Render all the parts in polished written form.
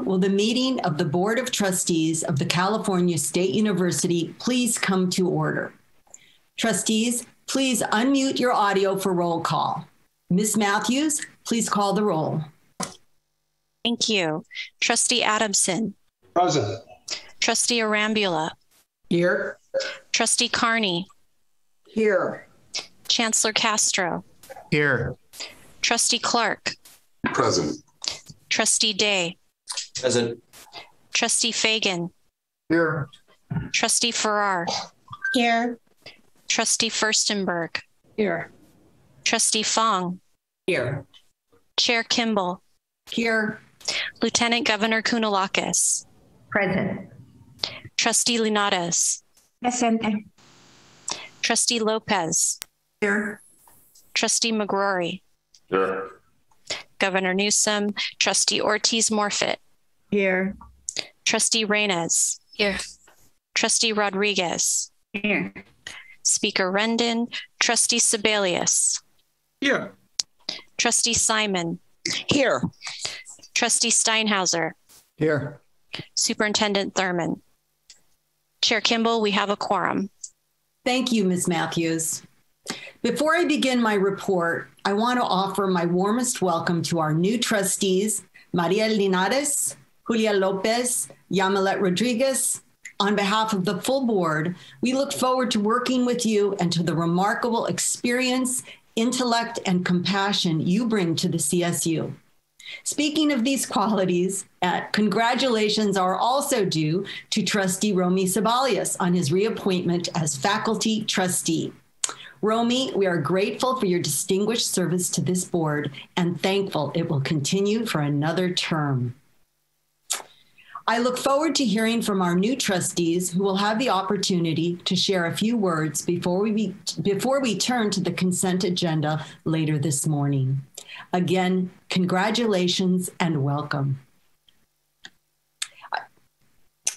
will the meeting of the Board of Trustees of the California State University please come to order? Trustees, please unmute your audio for roll call. Ms. Matthews, please call the roll. Thank you. Trustee Adamson. Present. Trustee Arambula. Here. Trustee Carney. Here. Chancellor Castro. Here. Trustee Clark. Present. Trustee Day. Present. Trustee Fagan. Here. Trustee Farrar. Here. Trustee Furstenberg. Here. Trustee Fong. Here. Chair Kimball. Here. Lieutenant Governor Kounalakis. Present. Trustee Linares. Presente. Trustee Lopez. Here. Trustee McGrory. Here. Governor Newsom. Trustee Ortiz-Morfitt. Here. Trustee Reyes. Here. Trustee Rodriguez. Here. Speaker Rendon. Trustee Sebelius. Here. Trustee Simon. Here. Trustee Steinhauser. Here. Superintendent Thurman. Chair Kimball, we have a quorum. Thank you, Ms. Matthews. Before I begin my report, I want to offer my warmest welcome to our new trustees, Maria Linares, Julia Lopez, Yamilet Rodriguez. On behalf of the full board, we look forward to working with you and to the remarkable experience, intellect, and compassion you bring to the CSU. Speaking of these qualities, congratulations are also due to Trustee Romy Sebelius on his reappointment as faculty trustee. Romy, we are grateful for your distinguished service to this board and thankful it will continue for another term. I look forward to hearing from our new trustees who will have the opportunity to share a few words before we turn to the consent agenda later this morning. Again, congratulations and welcome.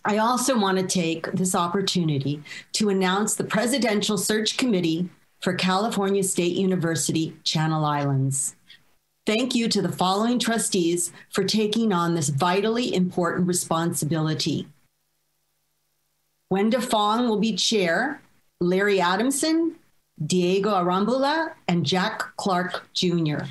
I also want to take this opportunity to announce the Presidential Search Committee for California State University, Channel Islands. Thank you to the following trustees for taking on this vitally important responsibility. Wenda Fong will be chair, Larry Adamson, Diego Arambula, and Jack Clark Jr.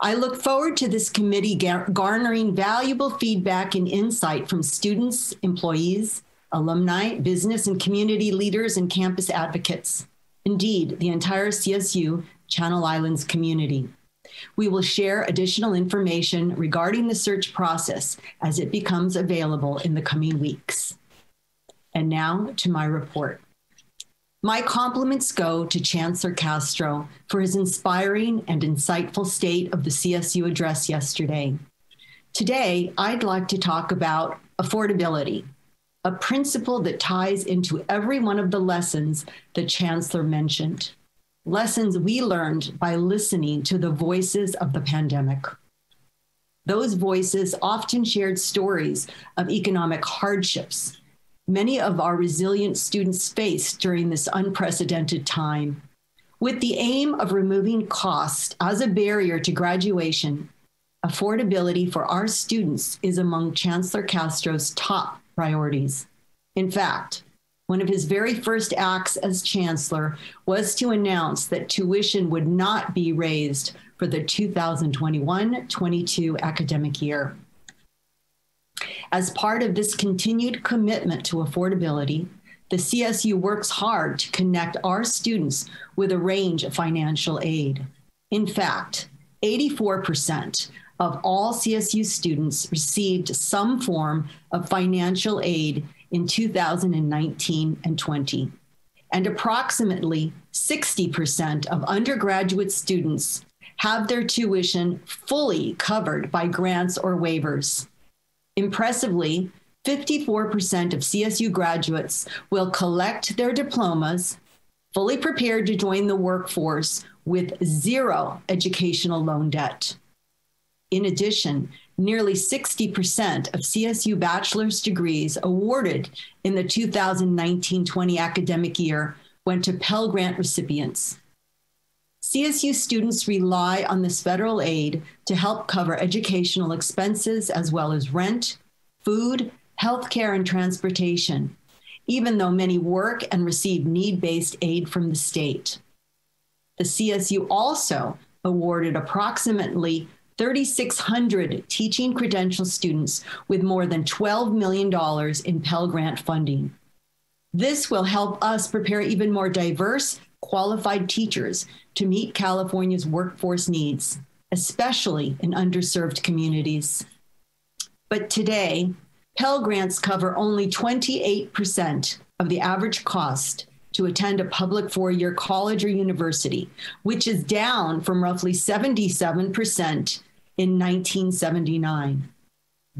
I look forward to this committee garnering valuable feedback and insight from students, employees, alumni, business and community leaders, and campus advocates. Indeed, the entire CSU Channel Islands community. We will share additional information regarding the search process as it becomes available in the coming weeks. And now to my report. My compliments go to Chancellor Castro for his inspiring and insightful state of the CSU address yesterday. Today, I'd like to talk about affordability, a principle that ties into every one of the lessons the Chancellor mentioned. Lessons we learned by listening to the voices of the pandemic. Those voices often shared stories of economic hardships many of our resilient students faced during this unprecedented time. With the aim of removing cost as a barrier to graduation, affordability for our students is among Chancellor Castro's top priorities. In fact, one of his very first acts as chancellor was to announce that tuition would not be raised for the 2021-22 academic year. As part of this continued commitment to affordability, the CSU works hard to connect our students with a range of financial aid. In fact, 84% of all CSU students received some form of financial aid in 2019 and 20. And approximately 60% of undergraduate students have their tuition fully covered by grants or waivers. Impressively, 54% of CSU graduates will collect their diplomas, fully prepared to join the workforce with zero educational loan debt. In addition, nearly 60% of CSU bachelor's degrees awarded in the 2019-20 academic year went to Pell Grant recipients. CSU students rely on this federal aid to help cover educational expenses as well as rent, food, healthcare, and transportation, even though many work and receive need-based aid from the state. The CSU also awarded approximately 3,600 teaching credential students with more than $12 million in Pell Grant funding. This will help us prepare even more diverse, qualified teachers to meet California's workforce needs, especially in underserved communities. But today, Pell Grants cover only 28% of the average cost to attend a public four-year college or university, which is down from roughly 77% in 1979.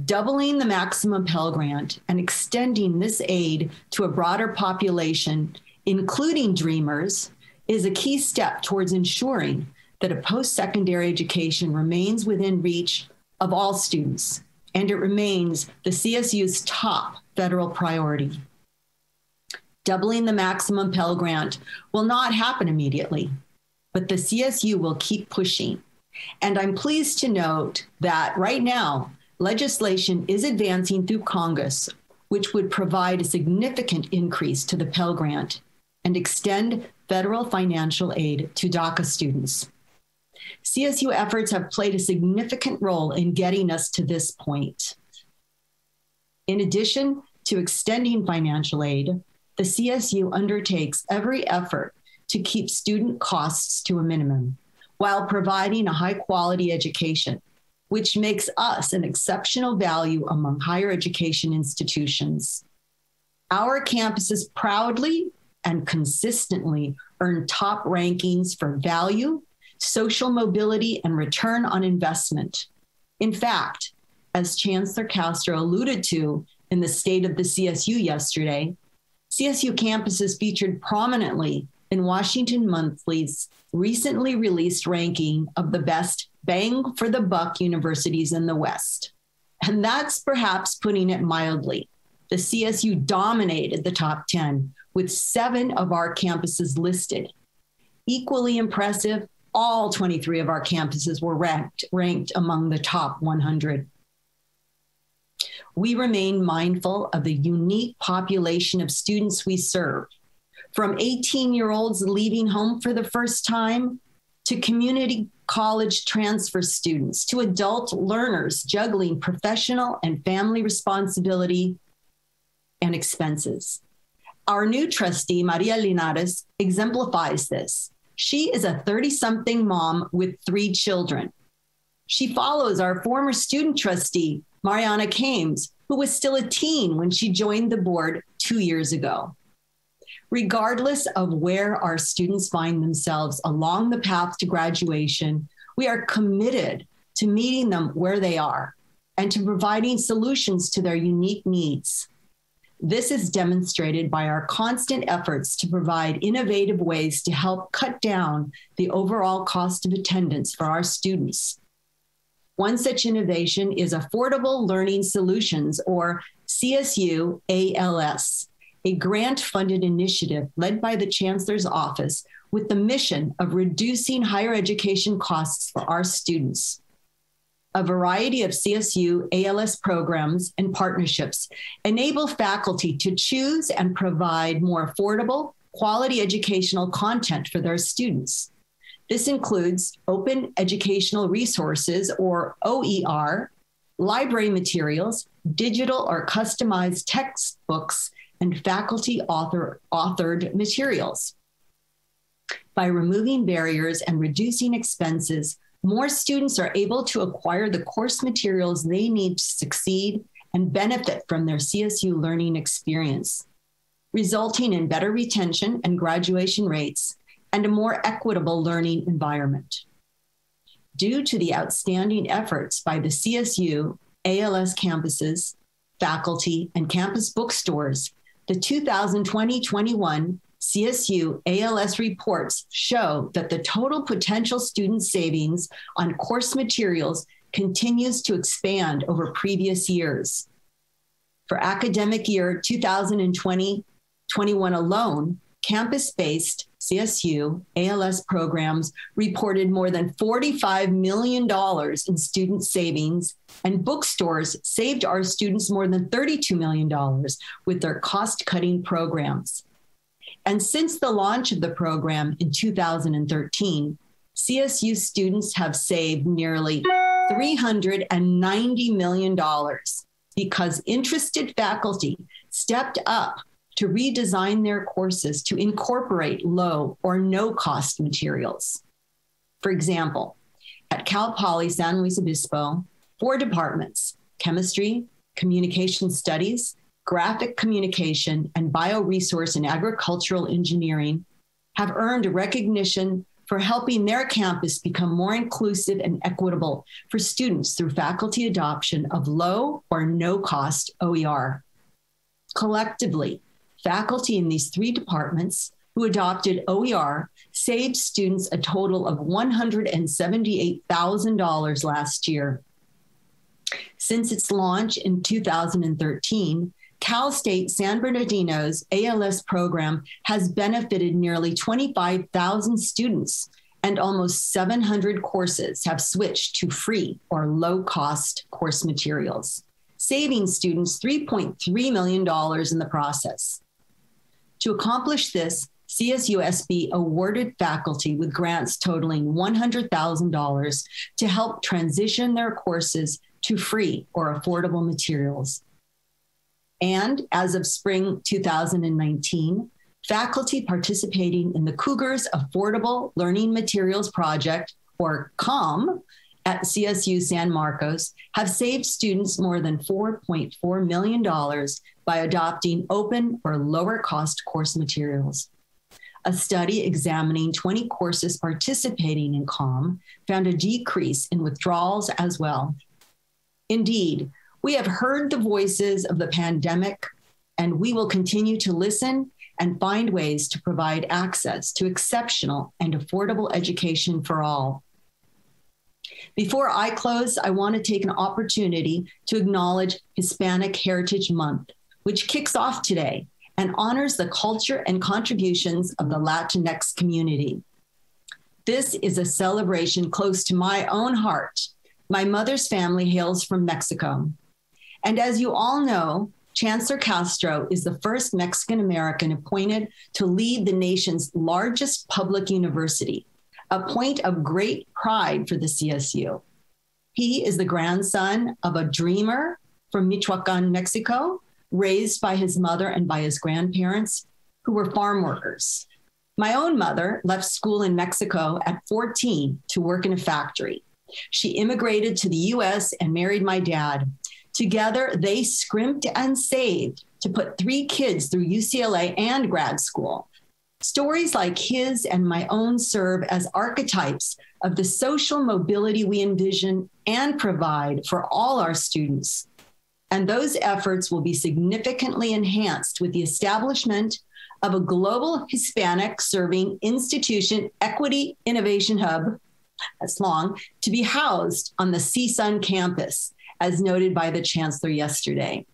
Doubling the maximum Pell Grant and extending this aid to a broader population, including Dreamers, is a key step towards ensuring that a post-secondary education remains within reach of all students, and it remains the CSU's top federal priority. Doubling the maximum Pell Grant will not happen immediately, but the CSU will keep pushing. And I'm pleased to note that right now, legislation is advancing through Congress, which would provide a significant increase to the Pell Grant and extend federal financial aid to DACA students. CSU efforts have played a significant role in getting us to this point. In addition to extending financial aid, the CSU undertakes every effort to keep student costs to a minimum while providing a high-quality education, which makes us an exceptional value among higher education institutions. Our campuses proudly and consistently earn top rankings for value, social mobility, and return on investment. In fact, as Chancellor Castro alluded to in the State of the CSU yesterday, CSU campuses featured prominently in Washington Monthly's recently released ranking of the best bang for the buck universities in the West. And that's perhaps putting it mildly. The CSU dominated the top 10 with 7 of our campuses listed. Equally impressive, all 23 of our campuses were ranked among the top 100. We remain mindful of the unique population of students we serve, from 18-year-olds leaving home for the first time, to community college transfer students, to adult learners juggling professional and family responsibility and expenses. Our new trustee, Maria Linares, exemplifies this. She is a 30-something mom with 3 children. She follows our former student trustee, Mariana Kames, who was still a teen when she joined the board 2 years ago. Regardless of where our students find themselves along the path to graduation, we are committed to meeting them where they are and to providing solutions to their unique needs. This is demonstrated by our constant efforts to provide innovative ways to help cut down the overall cost of attendance for our students. One such innovation is Affordable Learning Solutions, or CSU ALS, a grant-funded initiative led by the Chancellor's Office with the mission of reducing higher education costs for our students. A variety of CSU ALS programs and partnerships enable faculty to choose and provide more affordable, quality educational content for their students. This includes open educational resources, or OER, library materials, digital or customized textbooks, and faculty authored materials. By removing barriers and reducing expenses, more students are able to acquire the course materials they need to succeed and benefit from their CSU learning experience, resulting in better retention and graduation rates and a more equitable learning environment. Due to the outstanding efforts by the CSU, ALS campuses, faculty, and campus bookstores, the 2020-21 CSU ALS reports show that the total potential student savings on course materials continues to expand over previous years. For academic year 2020-21 alone, campus-based CSU ALS programs reported more than $45 million in student savings, and bookstores saved our students more than $32 million with their cost-cutting programs. And since the launch of the program in 2013, CSU students have saved nearly $390 million because interested faculty stepped up to redesign their courses to incorporate low or no cost materials. For example, at Cal Poly San Luis Obispo, 4 departments, chemistry, communication studies, graphic communication, and bioresource and agricultural engineering, have earned a recognition for helping their campus become more inclusive and equitable for students through faculty adoption of low or no cost OER. Collectively, faculty in these 3 departments who adopted OER saved students a total of $178,000 last year. Since its launch in 2013, Cal State San Bernardino's ALS program has benefited nearly 25,000 students, and almost 700 courses have switched to free or low-cost course materials, saving students $3.3 million in the process. To accomplish this, CSUSB awarded faculty with grants totaling $100,000 to help transition their courses to free or affordable materials. And as of spring 2019, faculty participating in the Cougars Affordable Learning Materials Project, or COM, at CSU San Marcos have saved students more than $4.4 million by adopting open or lower cost course materials. A study examining 20 courses participating in COM found a decrease in withdrawals as well. Indeed, we have heard the voices of the pandemic, and we will continue to listen and find ways to provide access to exceptional and affordable education for all. Before I close, I want to take an opportunity to acknowledge Hispanic Heritage Month, which kicks off today and honors the culture and contributions of the Latinx community. This is a celebration close to my own heart. My mother's family hails from Mexico. And as you all know, Chancellor Castro is the first Mexican-American appointed to lead the nation's largest public university, a point of great pride for the CSU. He is the grandson of a dreamer from Michoacan, Mexico, raised by his mother and by his grandparents, who were farm workers. My own mother left school in Mexico at 14 to work in a factory. She immigrated to the US and married my dad. Together, they scrimped and saved to put 3 kids through UCLA and grad school. Stories like his and my own serve as archetypes of the social mobility we envision and provide for all our students. And those efforts will be significantly enhanced with the establishment of a global Hispanic serving institution equity innovation hub, that's long, to be housed on the CSUN campus, as noted by the Chancellor yesterday.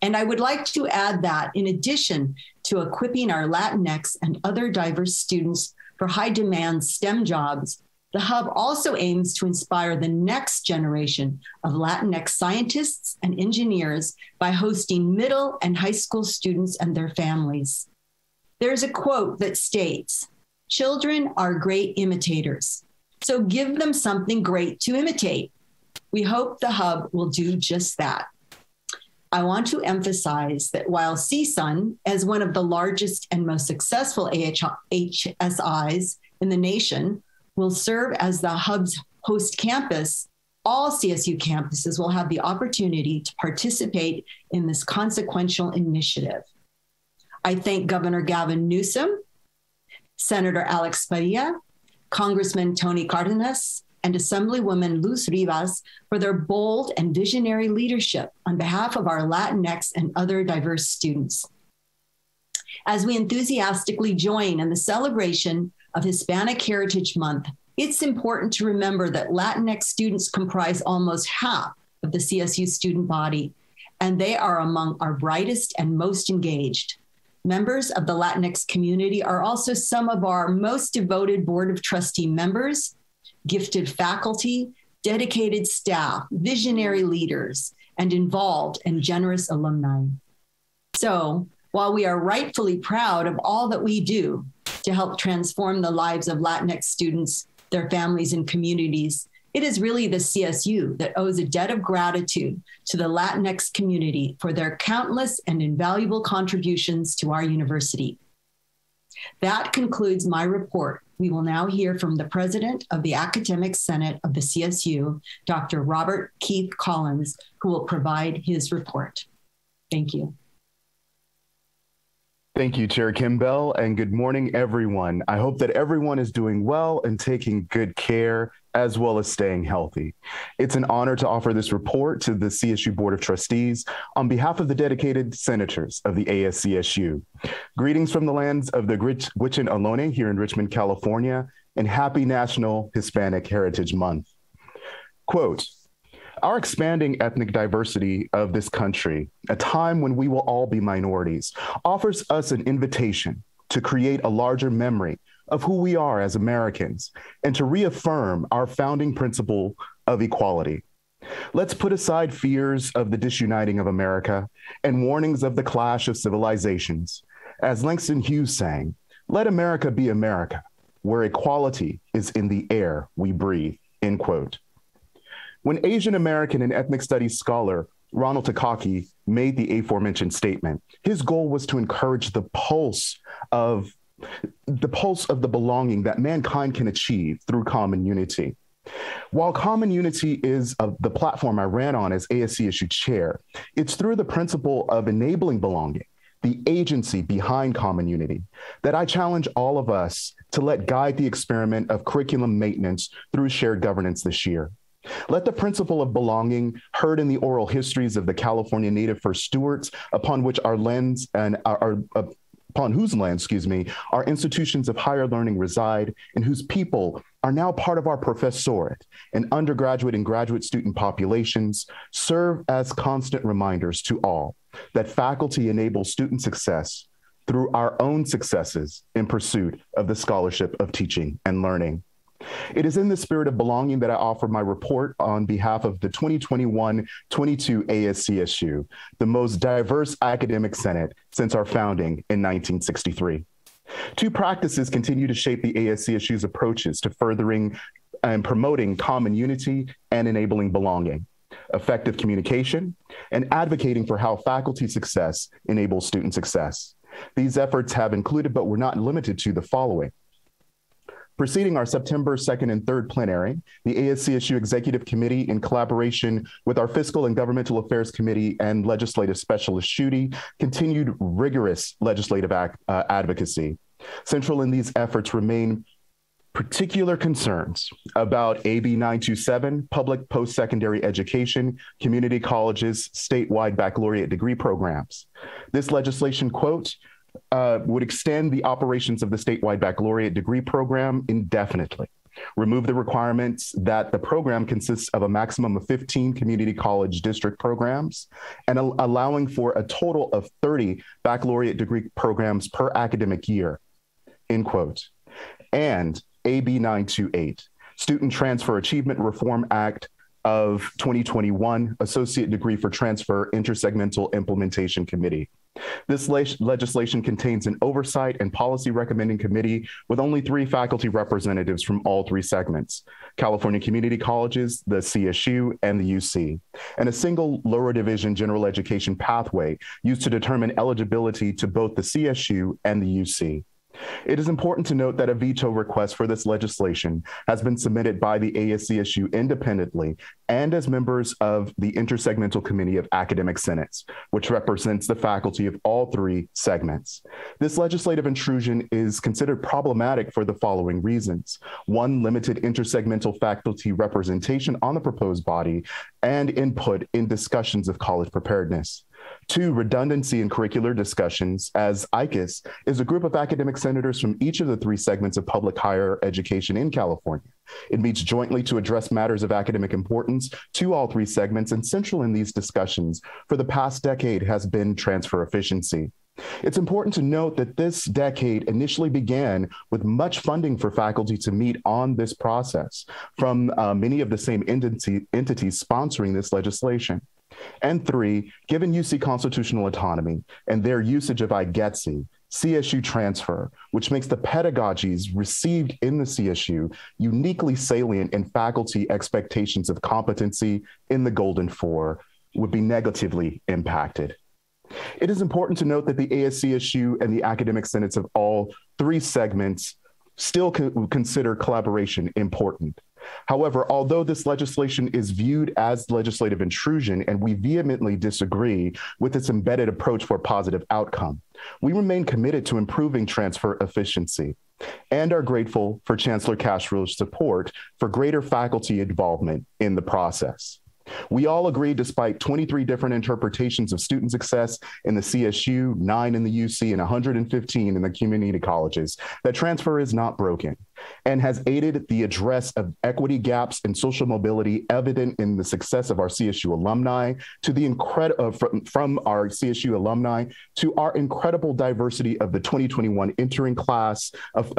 And I would like to add that in addition to equipping our Latinx and other diverse students for high demand STEM jobs, the hub also aims to inspire the next generation of Latinx scientists and engineers by hosting middle and high school students and their families. There's a quote that states, "Children are great imitators, so give them something great to imitate." We hope the hub will do just that. I want to emphasize that while CSUN, as one of the largest and most successful HSIs in the nation, will serve as the hub's host campus, all CSU campuses will have the opportunity to participate in this consequential initiative. I thank Governor Gavin Newsom, Senator Alex Padilla, Congressman Tony Cardenas, and Assemblywoman Luz Rivas for their bold and visionary leadership on behalf of our Latinx and other diverse students. As we enthusiastically join in the celebration of Hispanic Heritage Month, it's important to remember that Latinx students comprise almost half of the CSU student body, and they are among our brightest and most engaged. Members of the Latinx community are also some of our most devoted Board of Trustee members, gifted faculty, dedicated staff, visionary leaders, and involved and generous alumni. So, while we are rightfully proud of all that we do to help transform the lives of Latinx students, their families, and communities, it is really the CSU that owes a debt of gratitude to the Latinx community for their countless and invaluable contributions to our university. That concludes my report. We will now hear from the President of the Academic Senate of the CSU, Dr. Robert Keith Collins, who will provide his report. Thank you. Thank you, Chair Kimbell, and good morning, everyone. I hope that everyone is doing well and taking good care, as well as staying healthy. It's an honor to offer this report to the CSU Board of Trustees on behalf of the dedicated senators of the ASCSU. Greetings from the lands of the Gwich'in Ohlone here in Richmond, California, and happy National Hispanic Heritage Month. Quote, "Our expanding ethnic diversity of this country, a time when we will all be minorities, offers us an invitation to create a larger memory of who we are as Americans and to reaffirm our founding principle of equality. Let's put aside fears of the disuniting of America and warnings of the clash of civilizations. As Langston Hughes sang, let America be America, where equality is in the air we breathe," end quote. When Asian American and ethnic studies scholar Ronald Takaki made the aforementioned statement, his goal was to encourage the pulse of the belonging that mankind can achieve through common unity. While common unity is the platform I ran on as ASCSU chair, it's through the principle of enabling belonging, the agency behind common unity, that I challenge all of us to let guide the experiment of curriculum maintenance through shared governance this year. Let the principle of belonging, heard in the oral histories of the California Native First Stewards, upon whose lands, our institutions of higher learning reside, and whose people are now part of our professorate and undergraduate and graduate student populations, serve as constant reminders to all that faculty enables student success through our own successes in pursuit of the scholarship of teaching and learning. It is in the spirit of belonging that I offer my report on behalf of the 2021-22 ASCSU, the most diverse academic senate since our founding in 1963. Two practices continue to shape the ASCSU's approaches to furthering and promoting common unity and enabling belonging: effective communication and advocating for how faculty success enables student success. These efforts have included, but were not limited to, the following. Preceding our September 2nd and 3rd plenary, the ASCSU Executive Committee, in collaboration with our Fiscal and Governmental Affairs Committee and Legislative Specialist Schutte, continued rigorous legislative advocacy. Central in these efforts remain particular concerns about AB 927, public post-secondary education, community colleges, statewide baccalaureate degree programs. This legislation, quote, would extend the operations of the statewide baccalaureate degree program indefinitely, remove the requirements that the program consists of a maximum of 15 community college district programs, and allowing for a total of 30 baccalaureate degree programs per academic year, end quote. And AB 928, Student Transfer Achievement Reform Act of 2021, Associate Degree for Transfer Intersegmental Implementation Committee. This legislation contains an oversight and policy recommending committee with only 3 faculty representatives from all 3 segments: California Community Colleges, the CSU, and the UC, and a single lower division general education pathway used to determine eligibility to both the CSU and the UC. It is important to note that a veto request for this legislation has been submitted by the ASCSU independently and as members of the Intersegmental Committee of Academic Senates, which represents the faculty of all 3 segments. This legislative intrusion is considered problematic for the following reasons: 1, limited intersegmental faculty representation on the proposed body and input in discussions of college preparedness. 2, redundancy in curricular discussions, as ICUS is a group of academic senators from each of the 3 segments of public higher education in California. It meets jointly to address matters of academic importance to all 3 segments, and central in these discussions for the past decade has been transfer efficiency. It's important to note that this decade initially began with much funding for faculty to meet on this process from many of the same entities sponsoring this legislation. And three, given UC constitutional autonomy and their usage of IGETC, CSU transfer, which makes the pedagogies received in the CSU uniquely salient in faculty expectations of competency in the Golden Four, would be negatively impacted. It is important to note that the ASCSU and the academic senates of all three segments still consider collaboration important. However, although this legislation is viewed as legislative intrusion and we vehemently disagree with its embedded approach for a positive outcome, we remain committed to improving transfer efficiency and are grateful for Chancellor Castro's support for greater faculty involvement in the process. We all agree, despite 23 different interpretations of student success in the CSU, 9 in the UC, and 115 in the community colleges, that transfer is not broken and has aided the address of equity gaps and social mobility evident in the success of our CSU alumni to the from our CSU alumni to our incredible diversity of the 2021 entering class,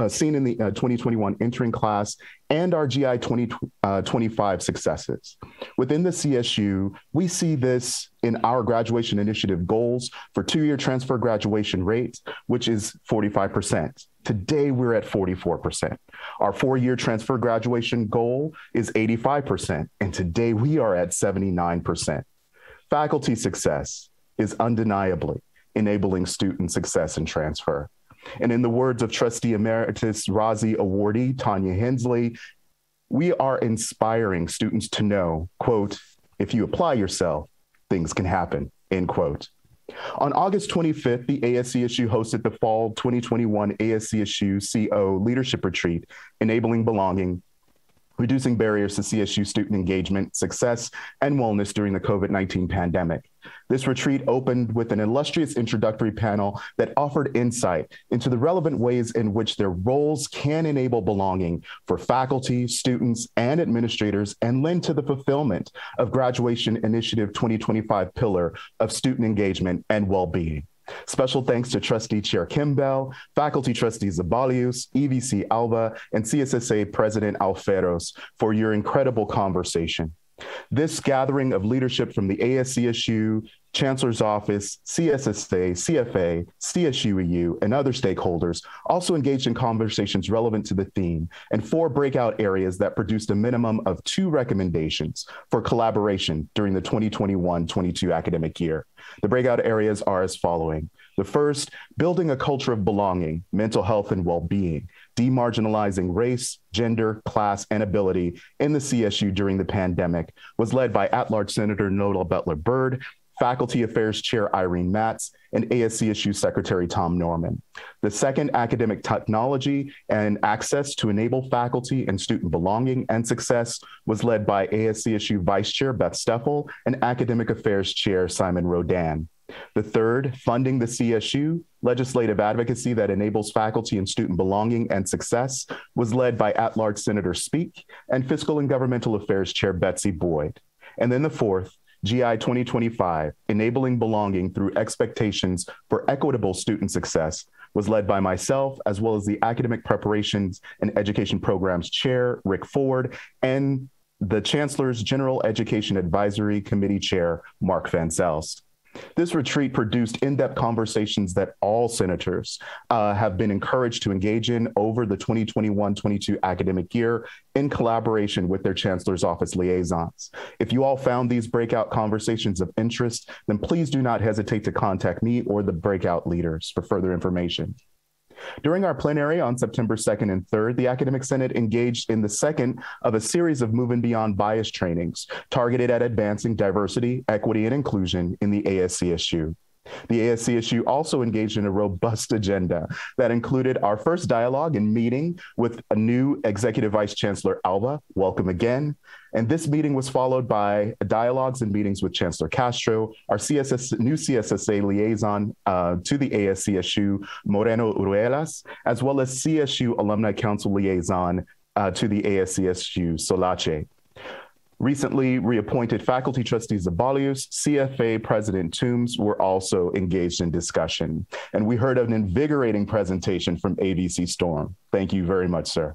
seen in the 2021 entering class, and our GI 2025 successes. Within the CSU, we see this in our graduation initiative goals for 2-year transfer graduation rates, which is 45%. Today, we're at 44%. Our 4-year transfer graduation goal is 85%, and today we are at 79%. Faculty success is undeniably enabling student success and transfer. And in the words of Trustee Emeritus Razi awardee Tanya Hensley, we are inspiring students to know, quote, if you apply yourself, things can happen, end quote. On August 25th, the ASCSU hosted the Fall 2021 ASCSU CO Leadership Retreat, Enabling Belonging, Reducing Barriers to CSU Student Engagement, Success, and Wellness During the COVID-19 Pandemic. This retreat opened with an illustrious introductory panel that offered insight into the relevant ways in which their roles can enable belonging for faculty, students, and administrators, and lend to the fulfillment of Graduation Initiative 2025 pillar of student engagement and well-being. Special thanks to Trustee Chair Kimbell, Faculty Trustees Zabalius, EVC Alba, and CSSA President Alferos for your incredible conversation. This gathering of leadership from the ASCSU, Chancellor's Office, CSSA, CFA, CSUEU, and other stakeholders also engaged in conversations relevant to the theme and 4 breakout areas that produced a minimum of 2 recommendations for collaboration during the 2021-22 academic year. The breakout areas are as following. The first, building a culture of belonging, mental health, and well-being, demarginalizing race, gender, class, and ability in the CSU during the pandemic, was led by at-large Senator Nola Butler-Byrd, Faculty Affairs Chair Irene Matz, and ASCSU Secretary Tom Norman. The second, academic technology and access to enable faculty and student belonging and success, was led by ASCSU Vice Chair Beth Steffel and Academic Affairs Chair Simon Rodan. The third, funding the CSU, legislative advocacy that enables faculty and student belonging and success, was led by at-large Senator Speake and Fiscal and Governmental Affairs Chair Betsy Boyd. And then the fourth, GI 2025, enabling belonging through expectations for equitable student success, was led by myself, as well as the Academic Preparations and Education Programs Chair, Rick Ford, and the Chancellor's General Education Advisory Committee Chair, Mark Van Zelst. This retreat produced in-depth conversations that all senators have been encouraged to engage in over the 2021-22 academic year in collaboration with their Chancellor's Office liaisons. If you all found these breakout conversations of interest, then please do not hesitate to contact me or the breakout leaders for further information. During our plenary on September 2nd and 3rd, the Academic Senate engaged in the second of a series of Moving Beyond Bias trainings targeted at advancing diversity, equity, and inclusion in the ASCSU. The ASCSU also engaged in a robust agenda that included our first dialogue and meeting with a new Executive Vice Chancellor Alba, welcome again. And this meeting was followed by dialogues and meetings with Chancellor Castro, our new CSSA liaison to the ASCSU, Moreno Uruelas, as well as CSU Alumni Council liaison to the ASCSU, Solache. Recently reappointed faculty trustee Zabalius, CFA President Toombs were also engaged in discussion. And we heard an invigorating presentation from ABC Storm. Thank you very much, sir.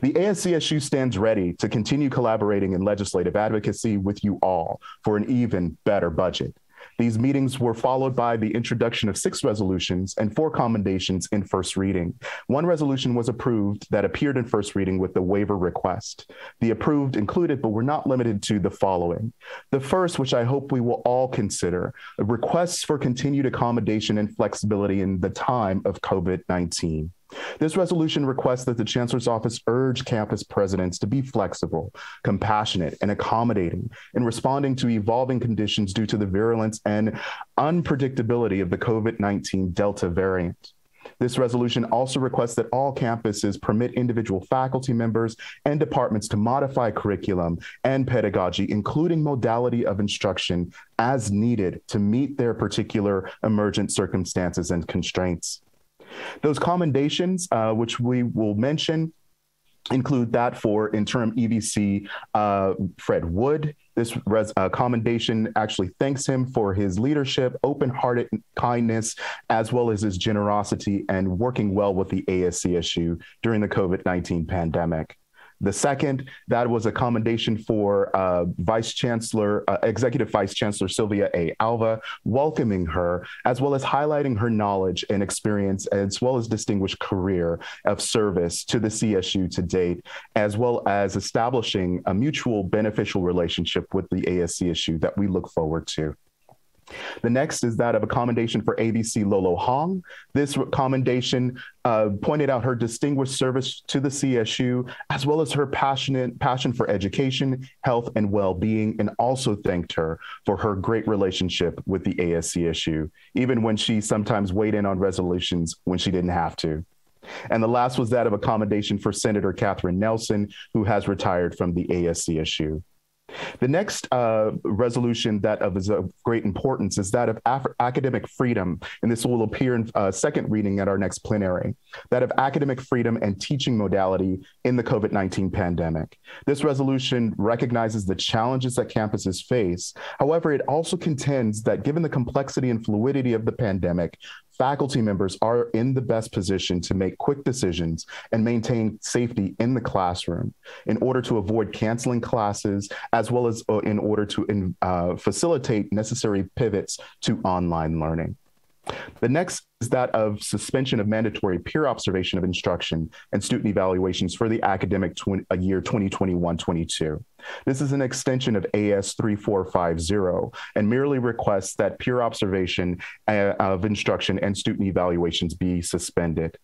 The ASCSU stands ready to continue collaborating in legislative advocacy with you all for an even better budget. These meetings were followed by the introduction of 6 resolutions and 4 commendations in first reading. 1 resolution was approved that appeared in first reading with the waiver request. The approved included, but were not limited to, the following. The first, which I hope we will all consider, requests for continued accommodation and flexibility in the time of COVID-19. This resolution requests that the Chancellor's Office urge campus presidents to be flexible, compassionate, and accommodating in responding to evolving conditions due to the virulence and unpredictability of the COVID-19 Delta variant. This resolution also requests that all campuses permit individual faculty members and departments to modify curriculum and pedagogy, including modality of instruction, as needed to meet their particular emergent circumstances and constraints. Those commendations, which we will mention, include that for interim EVC Fred Wood. This commendation actually thanks him for his leadership, open-hearted kindness, as well as his generosity and working well with the ASCSU during the COVID-19 pandemic. The second, that was a commendation for Executive Vice Chancellor Sylvia A. Alva, welcoming her, as well as highlighting her knowledge and experience, as well as distinguished career of service to the CSU to date, as well as establishing a mutual beneficial relationship with the ASCSU that we look forward to. The next is that of a commendation for ABC Lolo Hong. This commendation pointed out her distinguished service to the CSU, as well as her passion for education, health, and well-being, and also thanked her for her great relationship with the ASCSU, even when she sometimes weighed in on resolutions when she didn't have to. And the last was that of a commendation for Senator Catherine Nelson, who has retired from the ASCSU. The next resolution that is of great importance is that of academic freedom, and this will appear in second reading at our next plenary, that of academic freedom and teaching modality in the COVID-19 pandemic. This resolution recognizes the challenges that campuses face. However, it also contends that given the complexity and fluidity of the pandemic, faculty members are in the best position to make quick decisions and maintain safety in the classroom in order to avoid canceling classes, as well as in order to facilitate necessary pivots to online learning. The next is that of suspension of mandatory peer observation of instruction and student evaluations for the academic year 2021-22. This is an extension of AS 3450 and merely requests that peer observation of instruction and student evaluations be suspended.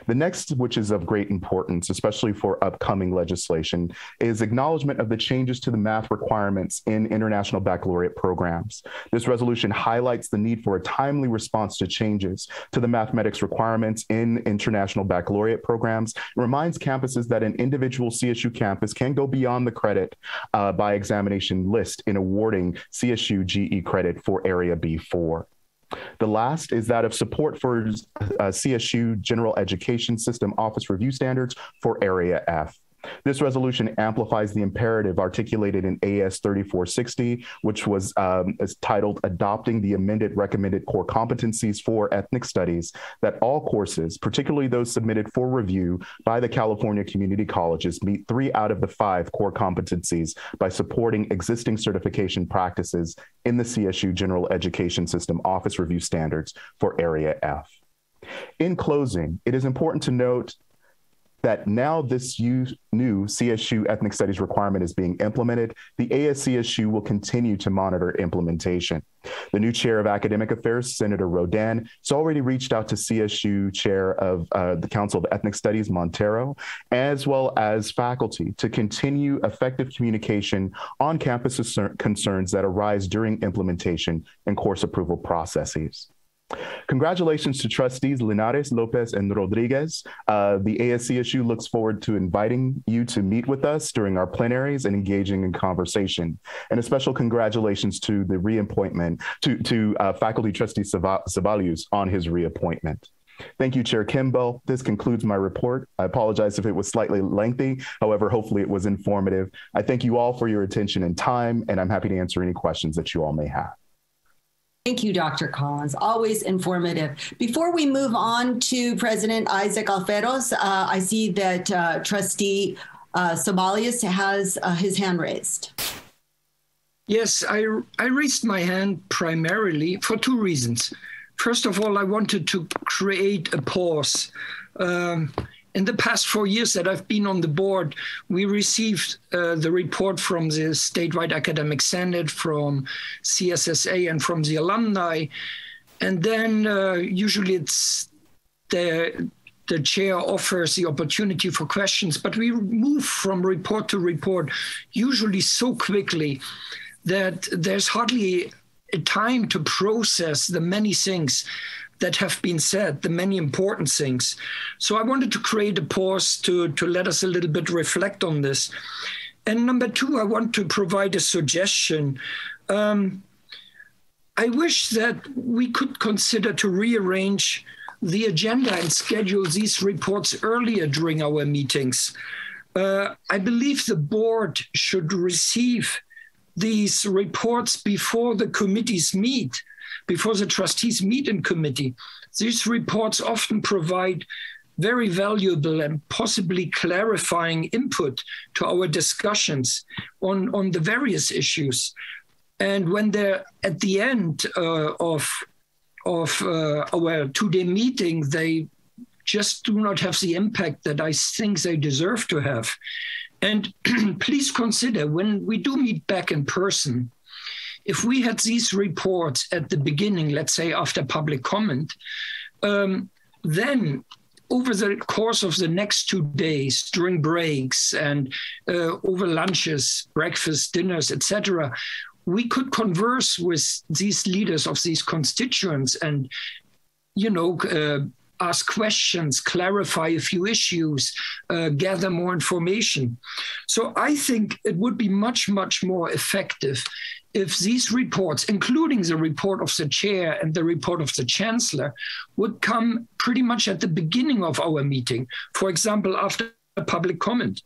The next, which is of great importance, especially for upcoming legislation, is acknowledgement of the changes to the math requirements in international baccalaureate programs. This resolution highlights the need for a timely response to changes to the mathematics requirements in international baccalaureate programs. It reminds campuses that an individual CSU campus can go beyond the credit by examination list in awarding CSU GE credit for Area B4. The last is that of support for CSU General Education System Office Review Standards for Area F. This resolution amplifies the imperative articulated in AS 3460, which was titled Adopting the Amended Recommended Core Competencies for Ethnic Studies, that all courses, particularly those submitted for review by the California community colleges, meet 3 out of the 5 core competencies by supporting existing certification practices in the CSU General Education System Office Review Standards for Area F. In closing, it is important to note that now this new CSU ethnic studies requirement is being implemented, the ASCSU will continue to monitor implementation. The new chair of academic affairs, Senator Rodan, has already reached out to CSU chair of the Council of Ethnic Studies, Montero, as well as faculty to continue effective communication on campus concerns that arise during implementation and course approval processes. Congratulations to trustees Linares, Lopez, and Rodriguez. The ASCSU looks forward to inviting you to meet with us during our plenaries and engaging in conversation. And a special congratulations to the reappointment, to faculty trustee Zabalius on his reappointment. Thank you, Chair Kimball. This concludes my report. I apologize if it was slightly lengthy. However, hopefully it was informative. I thank you all for your attention and time, and I'm happy to answer any questions that you all may have. Thank you, Dr. Collins. Always informative. Before we move on to President Isaac Alferos, I see that Trustee Sobalius has his hand raised. Yes, I raised my hand primarily for two reasons. First of all, I wanted to create a pause. In the past 4 years that I've been on the board, we received the report from the Statewide Academic Senate, from CSSA, and from the alumni. And then usually it's the chair offers the opportunity for questions, but we move from report to report, usually so quickly that there's hardly a time to process the many things that have been said, the many important things. So I wanted to create a pause to let us a little bit reflect on this. And number two, I want to provide a suggestion. I wish that we could consider to rearrange the agenda and schedule these reports earlier during our meetings. I believe the board should receive these reports before the committees meet, before the trustees meet in committee. These reports often provide very valuable and possibly clarifying input to our discussions on the various issues. And when they're at the end of our two-day meeting, they just do not have the impact that I think they deserve to have. And please consider, when we do meet back in person, if we had these reports at the beginning, let's say after public comment, then over the course of the next 2 days, during breaks and over lunches, breakfast, dinners, etc., we could converse with these leaders of these constituents and, ask questions, clarify a few issues, gather more information. So I think it would be much, much more effective if these reports, including the report of the chair and the report of the chancellor, would come pretty much at the beginning of our meeting, for example, after public comment.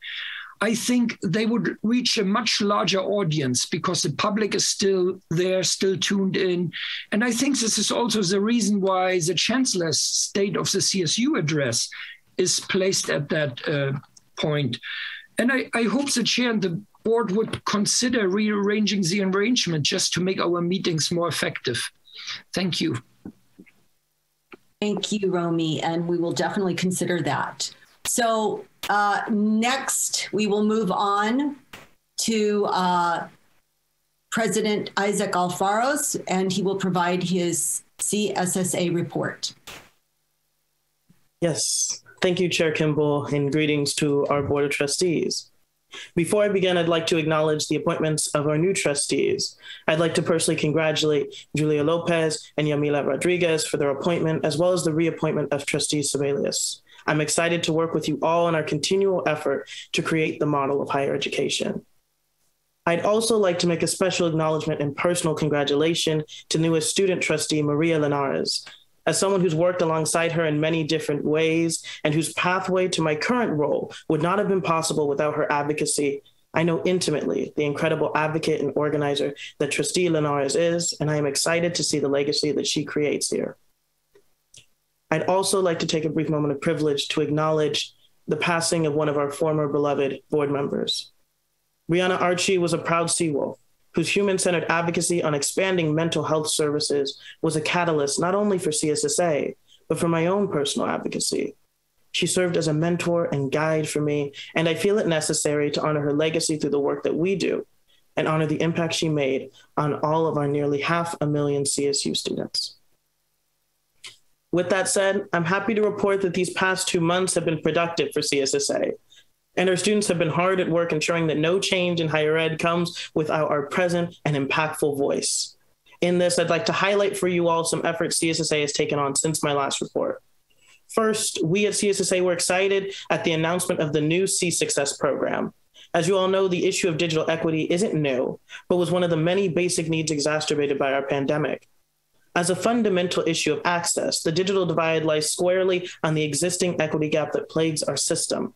I think they would reach a much larger audience because the public is still there, still tuned in. And I think this is also the reason why the Chancellor's State of the CSU address is placed at that point. And I hope the chair and the board would consider rearranging the arrangement just to make our meetings more effective. Thank you. Thank you, Romy, and we will definitely consider that. So next, we will move on to President Isaac Alferos, and he will provide his CSSA report. Yes, thank you, Chair Kimball, and greetings to our Board of Trustees. Before I begin, I'd like to acknowledge the appointments of our new trustees. I'd like to personally congratulate Julia Lopez and Yamila Rodriguez for their appointment, as well as the reappointment of Trustee Sebelius. I'm excited to work with you all in our continual effort to create the model of higher education. I'd also like to make a special acknowledgement and personal congratulation to newest student trustee, Maria Linares. As someone who's worked alongside her in many different ways and whose pathway to my current role would not have been possible without her advocacy, I know intimately the incredible advocate and organizer that Trustee Linares is, and I am excited to see the legacy that she creates here. I'd also like to take a brief moment of privilege to acknowledge the passing of one of our former beloved board members. Brianna Archie was a proud Seawolf whose human-centered advocacy on expanding mental health services was a catalyst not only for CSSA, but for my own personal advocacy. She served as a mentor and guide for me, and I feel it necessary to honor her legacy through the work that we do and honor the impact she made on all of our nearly 500,000 CSU students. With that said, I'm happy to report that these past 2 months have been productive for CSSA, and our students have been hard at work ensuring that no change in higher ed comes without our present and impactful voice. In this, I'd like to highlight for you all some efforts CSSA has taken on since my last report. First, we at CSSA were excited at the announcement of the new C-Success program. As you all know, the issue of digital equity isn't new, but was one of the many basic needs exacerbated by our pandemic. As a fundamental issue of access, the digital divide lies squarely on the existing equity gap that plagues our system.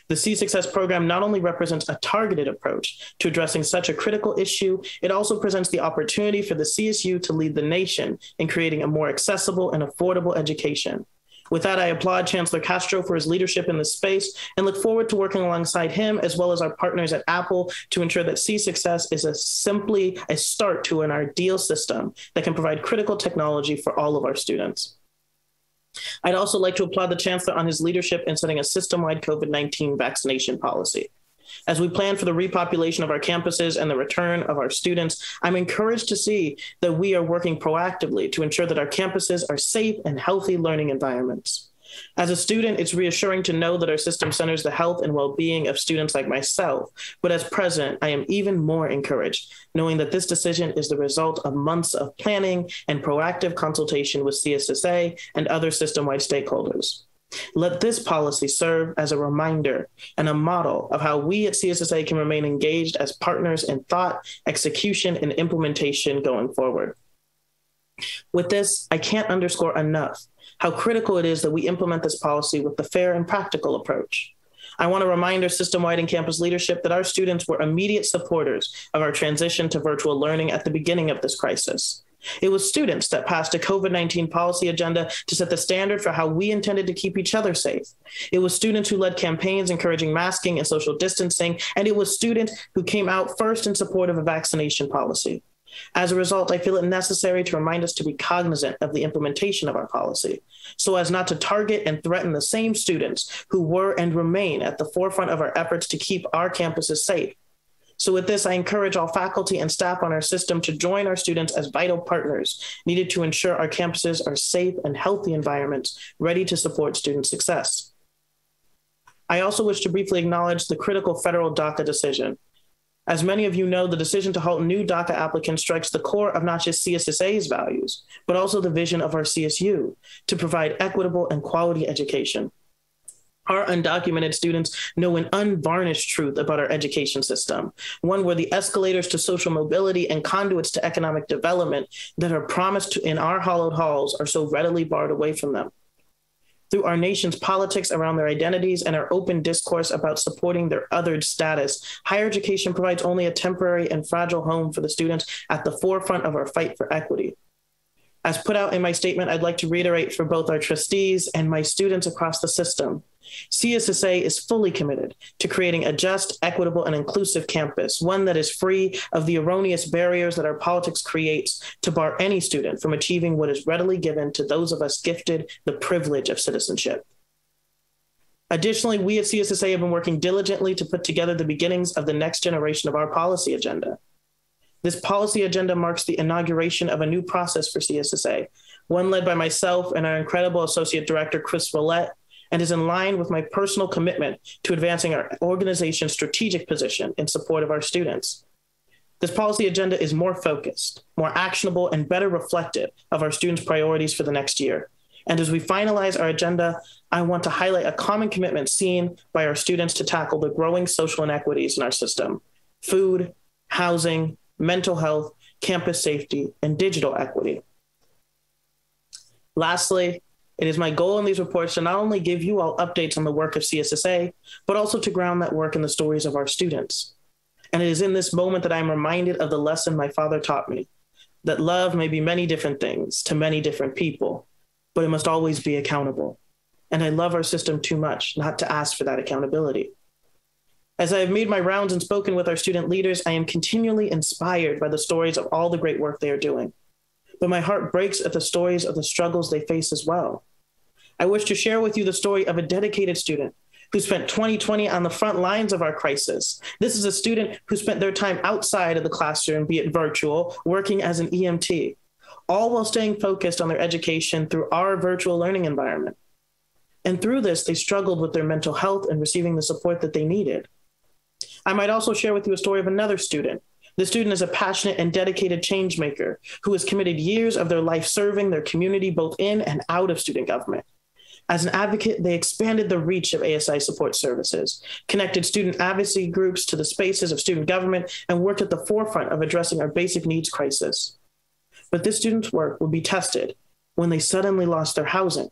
The C-Success program not only represents a targeted approach to addressing such a critical issue, it also presents the opportunity for the CSU to lead the nation in creating a more accessible and affordable education. With that, I applaud Chancellor Castro for his leadership in this space and look forward to working alongside him as well as our partners at Apple to ensure that C-Success is simply a start to an ideal system that can provide critical technology for all of our students. I'd also like to applaud the Chancellor on his leadership in setting a system-wide COVID-19 vaccination policy. As we plan for the repopulation of our campuses and the return of our students, I'm encouraged to see that we are working proactively to ensure that our campuses are safe and healthy learning environments. As a student, it's reassuring to know that our system centers the health and well-being of students like myself. But as president, I am even more encouraged, knowing that this decision is the result of months of planning and proactive consultation with CSSA and other system-wide stakeholders. Let this policy serve as a reminder and a model of how we at CSSA can remain engaged as partners in thought, execution, and implementation going forward. With this, I can't underscore enough how critical it is that we implement this policy with the fair and practical approach. I want to remind our system-wide and campus leadership that our students were immediate supporters of our transition to virtual learning at the beginning of this crisis. It was students that passed a COVID-19 policy agenda to set the standard for how we intended to keep each other safe. It was students who led campaigns encouraging masking and social distancing, and it was students who came out first in support of a vaccination policy. As a result, I feel it necessary to remind us to be cognizant of the implementation of our policy, so as not to target and threaten the same students who were and remain at the forefront of our efforts to keep our campuses safe. So with this, I encourage all faculty and staff on our system to join our students as vital partners needed to ensure our campuses are safe and healthy environments ready to support student success. I also wish to briefly acknowledge the critical federal DACA decision. As many of you know, the decision to halt new DACA applicants strikes the core of not just CSSA's values, but also the vision of our CSU to provide equitable and quality education. Our undocumented students know an unvarnished truth about our education system, one where the escalators to social mobility and conduits to economic development that are promised in our hollowed halls are so readily barred away from them. Through our nation's politics around their identities and our open discourse about supporting their othered status, higher education provides only a temporary and fragile home for the students at the forefront of our fight for equity. As put out in my statement, I'd like to reiterate for both our trustees and my students across the system. CSSA is fully committed to creating a just, equitable, and inclusive campus, one that is free of the erroneous barriers that our politics creates to bar any student from achieving what is readily given to those of us gifted the privilege of citizenship. Additionally, we at CSSA have been working diligently to put together the beginnings of the next generation of our policy agenda. This policy agenda marks the inauguration of a new process for CSSA, one led by myself and our incredible Associate Director, Chris Follett, and is in line with my personal commitment to advancing our organization's strategic position in support of our students. This policy agenda is more focused, more actionable, and better reflective of our students' priorities for the next year. And as we finalize our agenda, I want to highlight a common commitment seen by our students to tackle the growing social inequities in our system: food, housing, mental health, campus safety, and digital equity. Lastly, it is my goal in these reports to not only give you all updates on the work of CSSA, but also to ground that work in the stories of our students. And it is in this moment that I am reminded of the lesson my father taught me, that love may be many different things to many different people, but it must always be accountable. And I love our system too much not to ask for that accountability. As I have made my rounds and spoken with our student leaders, I am continually inspired by the stories of all the great work they are doing. But my heart breaks at the stories of the struggles they face as well. I wish to share with you the story of a dedicated student who spent 2020 on the front lines of our crisis. This is a student who spent their time outside of the classroom, be it virtual, working as an EMT, all while staying focused on their education through our virtual learning environment. And through this, they struggled with their mental health and receiving the support that they needed. I might also share with you a story of another student. The student is a passionate and dedicated change maker who has committed years of their life serving their community both in and out of student government. As an advocate, they expanded the reach of ASI support services, connected student advocacy groups to the spaces of student government, and worked at the forefront of addressing our basic needs crisis. But this student's work would be tested when they suddenly lost their housing.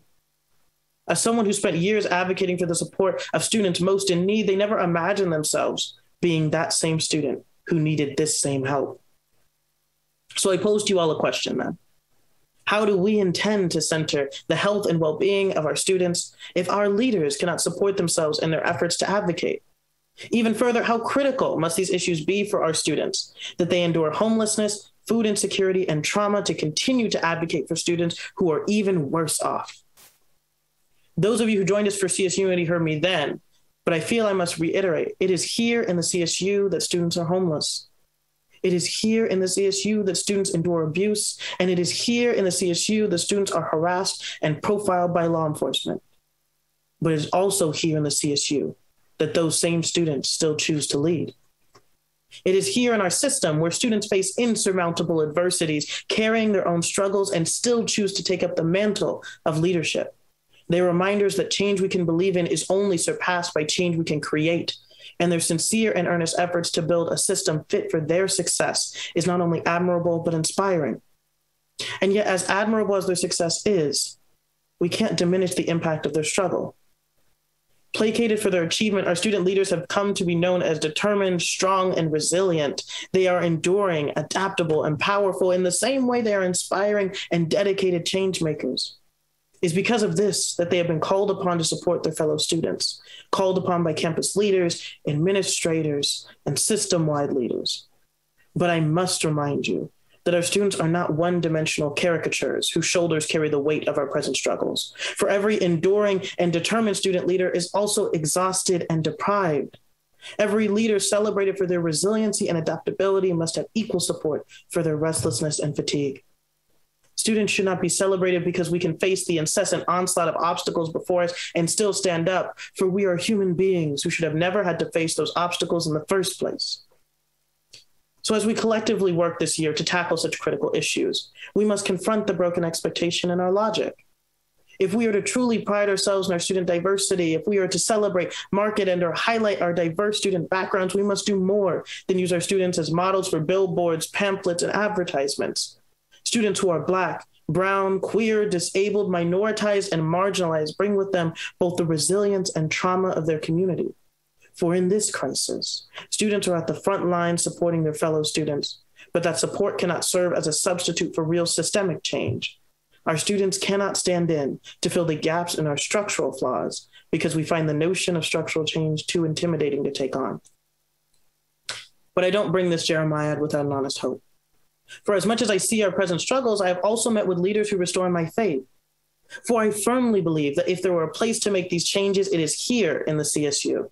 As someone who spent years advocating for the support of students most in need, they never imagined themselves being that same student who needed this same help. So I pose to you all a question then. How do we intend to center the health and well-being of our students if our leaders cannot support themselves in their efforts to advocate? Even further, how critical must these issues be for our students that they endure homelessness, food insecurity, and trauma to continue to advocate for students who are even worse off? Those of you who joined us for CSU Unity heard me then, but I feel I must reiterate, it is here in the CSU that students are homeless. It is here in the CSU that students endure abuse, and it is here in the CSU that students are harassed and profiled by law enforcement. But it is also here in the CSU that those same students still choose to lead. It is here in our system where students face insurmountable adversities, carrying their own struggles, and still choose to take up the mantle of leadership. They're reminders that change we can believe in is only surpassed by change we can create. And their sincere and earnest efforts to build a system fit for their success is not only admirable, but inspiring. And yet, as admirable as their success is, we can't diminish the impact of their struggle. Placated for their achievement, our student leaders have come to be known as determined, strong, and resilient. They are enduring, adaptable, and powerful in the same way they are inspiring and dedicated change makers. It's because of this that they have been called upon to support their fellow students, called upon by campus leaders, administrators, and system-wide leaders. But I must remind you that our students are not one-dimensional caricatures whose shoulders carry the weight of our present struggles. For every enduring and determined student leader is also exhausted and deprived. Every leader celebrated for their resiliency and adaptability must have equal support for their restlessness and fatigue. Students should not be celebrated because we can face the incessant onslaught of obstacles before us and still stand up, for we are human beings who should have never had to face those obstacles in the first place. So as we collectively work this year to tackle such critical issues, we must confront the broken expectation in our logic. If we are to truly pride ourselves in our student diversity, if we are to celebrate, market, and or highlight our diverse student backgrounds, we must do more than use our students as models for billboards, pamphlets, and advertisements. Students who are Black, brown, queer, disabled, minoritized, and marginalized bring with them both the resilience and trauma of their community. For in this crisis, students are at the front line supporting their fellow students, but that support cannot serve as a substitute for real systemic change. Our students cannot stand in to fill the gaps in our structural flaws because we find the notion of structural change too intimidating to take on. But I don't bring this Jeremiad without an honest hope. For as much as I see our present struggles, I have also met with leaders who restore my faith. For I firmly believe that if there were a place to make these changes, it is here in the CSU.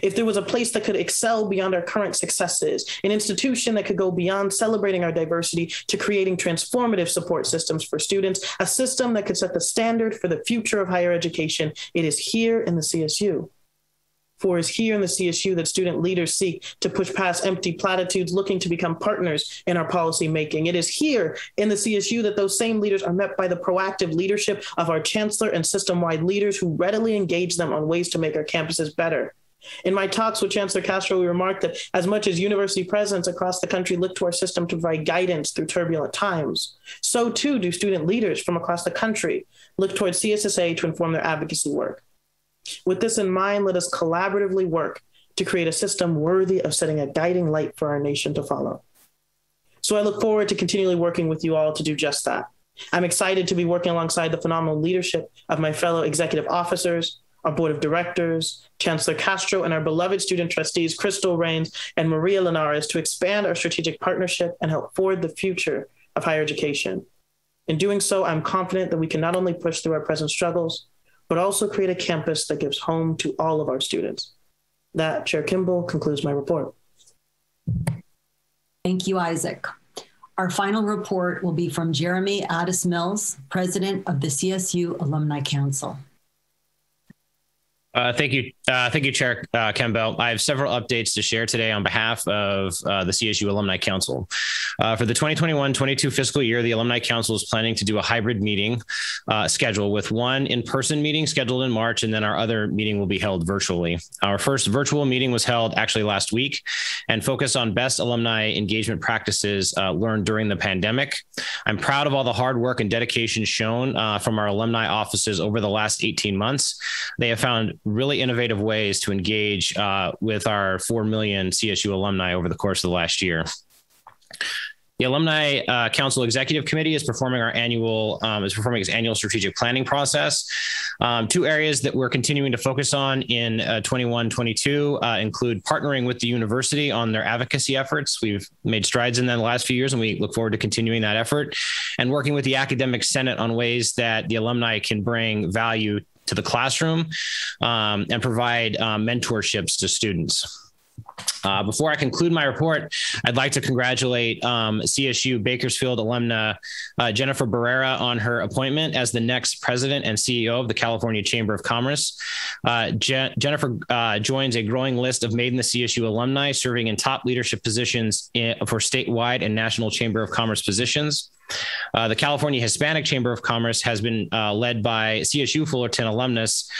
If there was a place that could excel beyond our current successes, an institution that could go beyond celebrating our diversity to creating transformative support systems for students, a system that could set the standard for the future of higher education, it is here in the CSU. For it is here in the CSU that student leaders seek to push past empty platitudes, looking to become partners in our policy making. It is here in the CSU that those same leaders are met by the proactive leadership of our chancellor and system-wide leaders who readily engage them on ways to make our campuses better. In my talks with Chancellor Castro, we remarked that as much as university presidents across the country look to our system to provide guidance through turbulent times, so too do student leaders from across the country look towards CSSA to inform their advocacy work. With this in mind, let us collaboratively work to create a system worthy of setting a guiding light for our nation to follow. So I look forward to continually working with you all to do just that. I'm excited to be working alongside the phenomenal leadership of my fellow executive officers, our board of directors, Chancellor Castro, and our beloved student trustees, Crystal Rains and Maria Linares, to expand our strategic partnership and help forward the future of higher education. In doing so, I'm confident that we can not only push through our present struggles, but also create a campus that gives home to all of our students. That, Chair Kimball, concludes my report. Thank you, Isaac. Our final report will be from Jeremy Addis Mills, President of the CSU Alumni Council. Thank you, Chair Campbell. I have several updates to share today on behalf of the CSU Alumni Council. For the 2021-22 fiscal year, the Alumni Council is planning to do a hybrid meeting schedule with one in-person meeting scheduled in March, and then our other meeting will be held virtually. Our first virtual meeting was held actually last week and focused on best alumni engagement practices learned during the pandemic. I'm proud of all the hard work and dedication shown from our alumni offices over the last 18 months. They have found really innovative ways to engage with our 4 million CSU alumni over the course of the last year. The Alumni Council Executive Committee is performing its annual strategic planning process. Two areas that we're continuing to focus on in 21-22 include partnering with the university on their advocacy efforts. We've made strides in the last few years, and we look forward to continuing that effort, and working with the Academic Senate on ways that the alumni can bring value to the classroom and provide mentorships to students. Before I conclude my report, I'd like to congratulate CSU Bakersfield alumna Jennifer Barrera on her appointment as the next president and CEO of the California Chamber of Commerce. Jennifer joins a growing list of Made in the CSU alumni serving in top leadership positions for statewide and national Chamber of Commerce positions. The California Hispanic Chamber of Commerce has been led by CSU Fullerton alumnus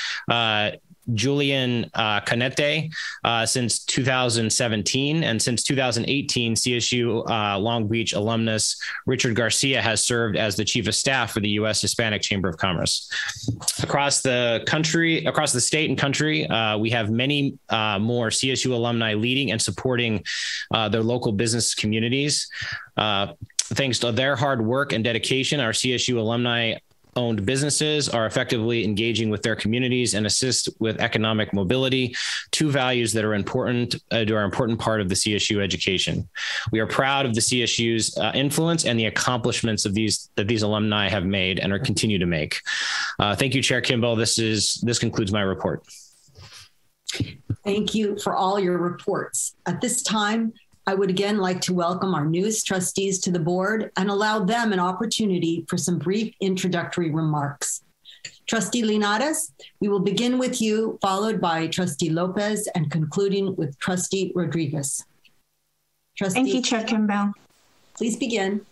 Julian Canete since 2017, and since 2018, CSU Long Beach alumnus Richard Garcia has served as the chief of staff for the U.S. Hispanic Chamber of Commerce. Across the state and country, we have many more CSU alumni leading and supporting their local business communities. Thanks to their hard work and dedication, our CSU alumni owned businesses are effectively engaging with their communities and assist with economic mobility, two values that are important part of the CSU education. We are proud of the CSU's influence and the accomplishments of that these alumni have made and are continue to make. Thank you, Chair Kimball. This concludes my report. Thank you for all your reports. At this time, I would again like to welcome our newest trustees to the board and allow them an opportunity for some brief introductory remarks. Trustee Linares, we will begin with you, followed by Trustee Lopez, and concluding with Trustee Rodriguez. Thank you, Chair Kimball. Please begin.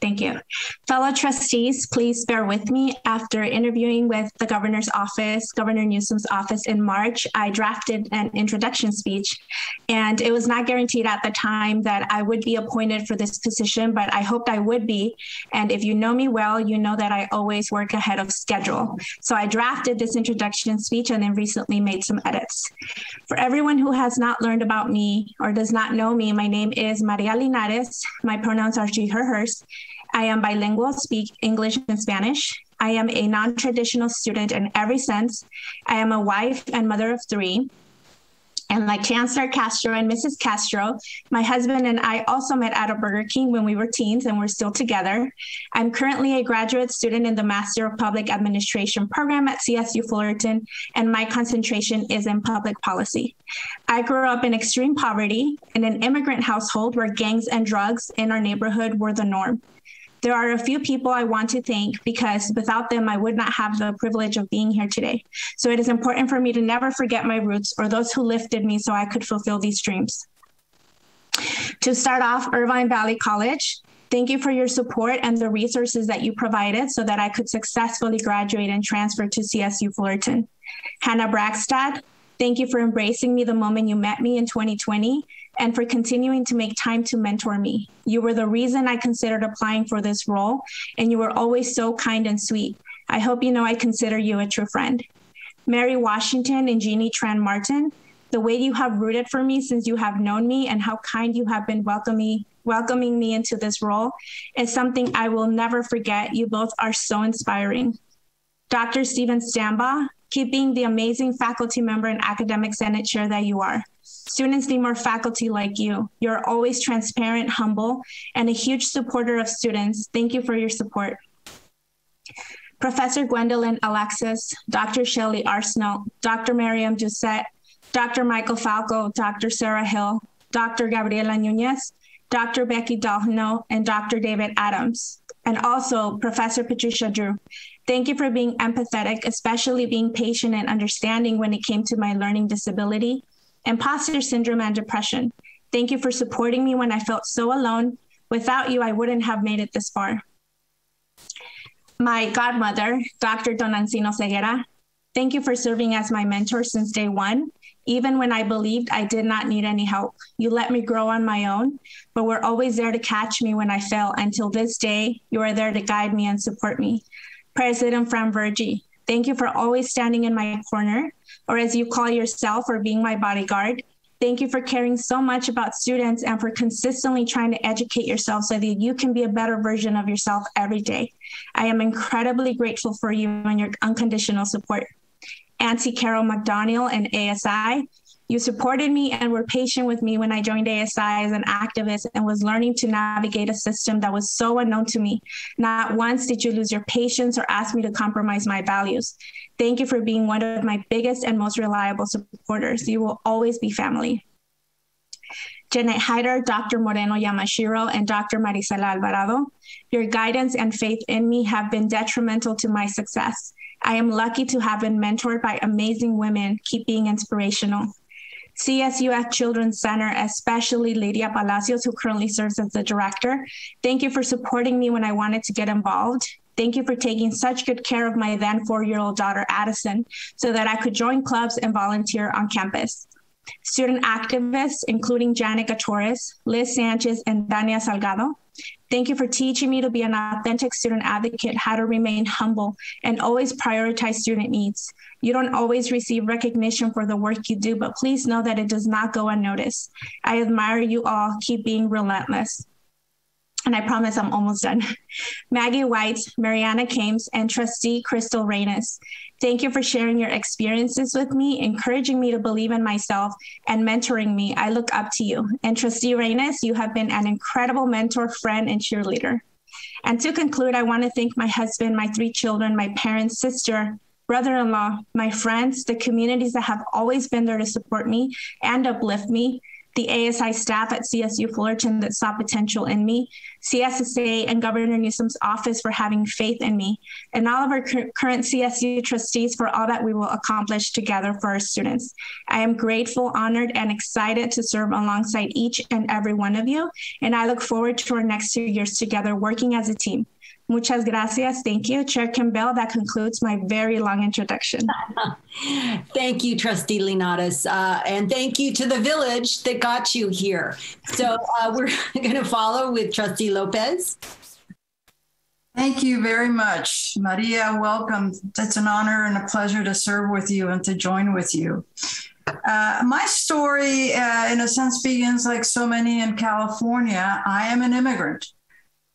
Thank you. Fellow trustees, please bear with me. After interviewing with the governor's office, Governor Newsom's office in March, I drafted an introduction speech, and it was not guaranteed at the time that I would be appointed for this position, but I hoped I would be. And if you know me well, you know that I always work ahead of schedule. So I drafted this introduction speech and then recently made some edits. For everyone who has not learned about me or does not know me, my name is Maria Linares. My pronouns are she, her, hers. I am bilingual, speak English and Spanish. I am a non-traditional student in every sense. I am a wife and mother of 3. And like Chancellor Castro and Mrs. Castro, my husband and I also met at a Burger King when we were teens, and we're still together. I'm currently a graduate student in the Master of Public Administration program at CSU Fullerton, and my concentration is in public policy. I grew up in extreme poverty in an immigrant household where gangs and drugs in our neighborhood were the norm. There are a few people I want to thank because without them, I would not have the privilege of being here today. So it is important for me to never forget my roots or those who lifted me so I could fulfill these dreams. To start off, Irvine Valley College, thank you for your support and the resources that you provided so that I could successfully graduate and transfer to CSU Fullerton. Hannah Brackstad, thank you for embracing me the moment you met me in 2020 and for continuing to make time to mentor me. You were the reason I considered applying for this role, and you were always so kind and sweet. I hope you know I consider you a true friend. Mary Washington and Jeannie Tran Martin, the way you have rooted for me since you have known me and how kind you have been welcoming me into this role is something I will never forget. You both are so inspiring. Dr. Steven Stambaugh, keep being the amazing faculty member and academic senate chair that you are. Students need more faculty like you. You're always transparent, humble, and a huge supporter of students. Thank you for your support. Professor Gwendolyn Alexis, Dr. Shelley Arsenal, Dr. Miriam Doucette, Dr. Michael Falco, Dr. Sarah Hill, Dr. Gabriela Nunez, Dr. Becky Dalhino, and Dr. David Adams. And also, Professor Patricia Drew, thank you for being empathetic, especially being patient and understanding when it came to my learning disability, imposter syndrome, and depression. Thank you for supporting me when I felt so alone. Without you, I wouldn't have made it this far. My godmother, Dr. Donancino Ceguera, thank you for serving as my mentor since day one. Even when I believed I did not need any help, you let me grow on my own, but were always there to catch me when I fell. Until this day, you are there to guide me and support me. President Fran Vergi, thank you for always standing in my corner, or as you call yourself, for being my bodyguard. Thank you for caring so much about students and for consistently trying to educate yourself so that you can be a better version of yourself every day. I am incredibly grateful for you and your unconditional support. Auntie Carol McDonnell and ASI, you supported me and were patient with me when I joined ASI as an activist and was learning to navigate a system that was so unknown to me. Not once did you lose your patience or ask me to compromise my values. Thank you for being one of my biggest and most reliable supporters. You will always be family. Janet Hyder, Dr. Moreno Yamashiro, and Dr. Marisela Alvarado, your guidance and faith in me have been detrimental to my success. I am lucky to have been mentored by amazing women. Keep being inspirational. CSUF Children's Center, especially Lydia Palacios, who currently serves as the director. Thank you for supporting me when I wanted to get involved. Thank you for taking such good care of my then 4-year-old daughter, Addison, so that I could join clubs and volunteer on campus. Student activists, including Janica Torres, Liz Sanchez, and Dania Salgado, thank you for teaching me to be an authentic student advocate, how to remain humble, and always prioritize student needs. You don't always receive recognition for the work you do, but please know that it does not go unnoticed. I admire you all. Keep being relentless. And I promise I'm almost done. Maggie White, Mariana Kames, and Trustee Crystal Reynes, thank you for sharing your experiences with me, encouraging me to believe in myself, and mentoring me. I look up to you. And Trustee Reynes, you have been an incredible mentor, friend, and cheerleader. And to conclude, I want to thank my husband, my 3 children, my parents, sister, brother-in-law, my friends, the communities that have always been there to support me and uplift me, the ASI staff at CSU Fullerton that saw potential in me, CSSA and Governor Newsom's office for having faith in me, and all of our current CSU trustees for all that we will accomplish together for our students. I am grateful, honored, and excited to serve alongside each and every one of you, and I look forward to our next 2 years together working as a team. Muchas gracias. Thank you, Chair Campbell. That concludes my very long introduction. Thank you, Trustee Linares. And thank you to the village that got you here. So we're going to follow with Trustee Lopez. Thank you very much. Maria, welcome. It's an honor and a pleasure to serve with you and to join with you. My story, in a sense, begins like so many in California. I am an immigrant.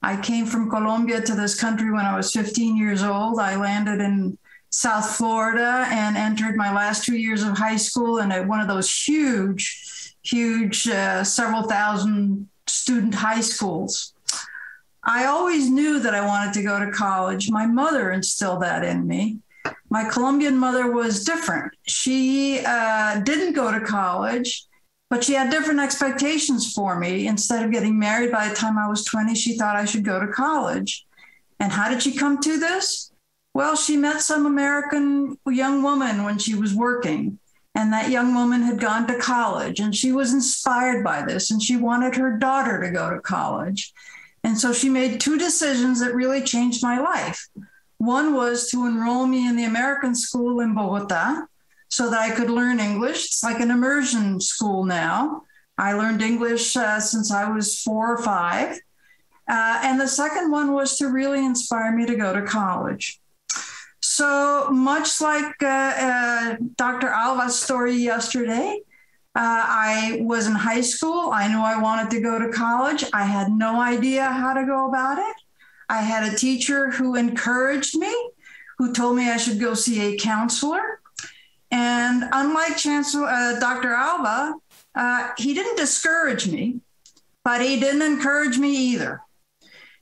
I came from Colombia to this country when I was 15 years old. I landed in South Florida and entered my last 2 years of high school in one of those huge, several thousand student high schools. I always knew that I wanted to go to college. My mother instilled that in me. My Colombian mother was different. She didn't go to college, but she had different expectations for me. Instead of getting married by the time I was 20, she thought I should go to college. And how did she come to this? Well, she met some American young woman when she was working, and that young woman had gone to college, and she was inspired by this, and she wanted her daughter to go to college. And so she made 2 decisions that really changed my life. One was to enroll me in the American school in Bogota, so that I could learn English. It's like an immersion school now. I learned English since I was 4 or 5. And the second one was to really inspire me to go to college. So much like Dr. Alva's story yesterday, I was in high school. I knew I wanted to go to college. I had no idea how to go about it. I had a teacher who encouraged me, who told me I should go see a counselor. And unlike Dr. Alva, he didn't discourage me, but he didn't encourage me either.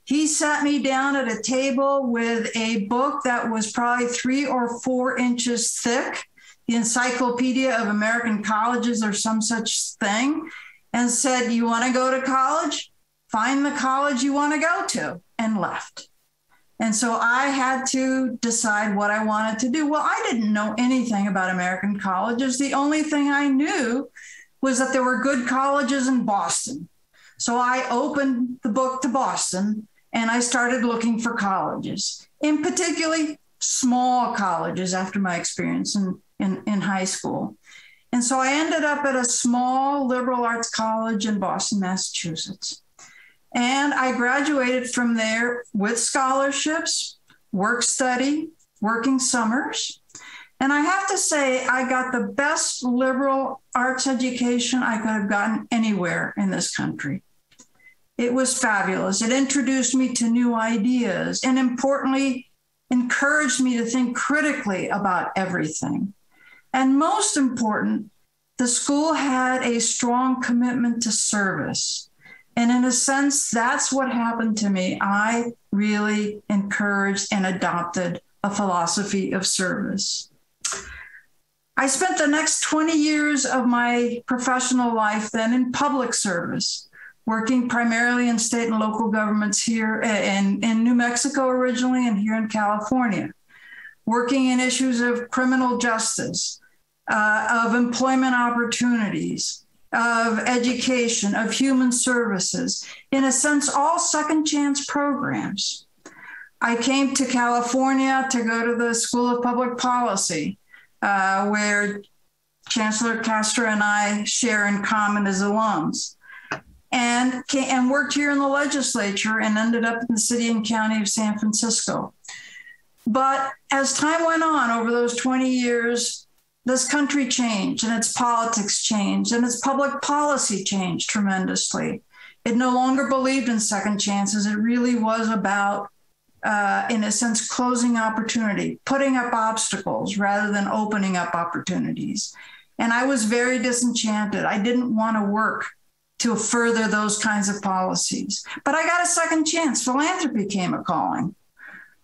He sat me down at a table with a book that was probably 3 or 4 inches thick, the Encyclopedia of American Colleges or some such thing, and said, "You want to go to college? Find the college you want to go to," and left. And so I had to decide what I wanted to do. Well, I didn't know anything about American colleges. The only thing I knew was that there were good colleges in Boston. So I opened the book to Boston and I started looking for colleges, in particularly small colleges after my experience in high school. And so I ended up at a small liberal arts college in Boston, Massachusetts. And I graduated from there with scholarships, work study, working summers. And I have to say, I got the best liberal arts education I could have gotten anywhere in this country. It was fabulous. It introduced me to new ideas and, importantly, encouraged me to think critically about everything. And most important, the school had a strong commitment to service. And in a sense, that's what happened to me. I really encouraged and adopted a philosophy of service. I spent the next 20 years of my professional life then in public service, working primarily in state and local governments here in New Mexico originally and here in California, working in issues of criminal justice, of employment opportunities, of education, of human services, in a sense, all second chance programs. I came to California to go to the School of Public Policy, where Chancellor Castro and I share in common as alums, and worked here in the legislature and ended up in the city and county of San Francisco. But as time went on over those 20 years, this country changed and its politics changed and its public policy changed tremendously. It no longer believed in second chances. It really was about, in a sense, closing opportunity, putting up obstacles rather than opening up opportunities. And I was very disenchanted. I didn't want to work to further those kinds of policies. But I got a second chance. Philanthropy came a calling.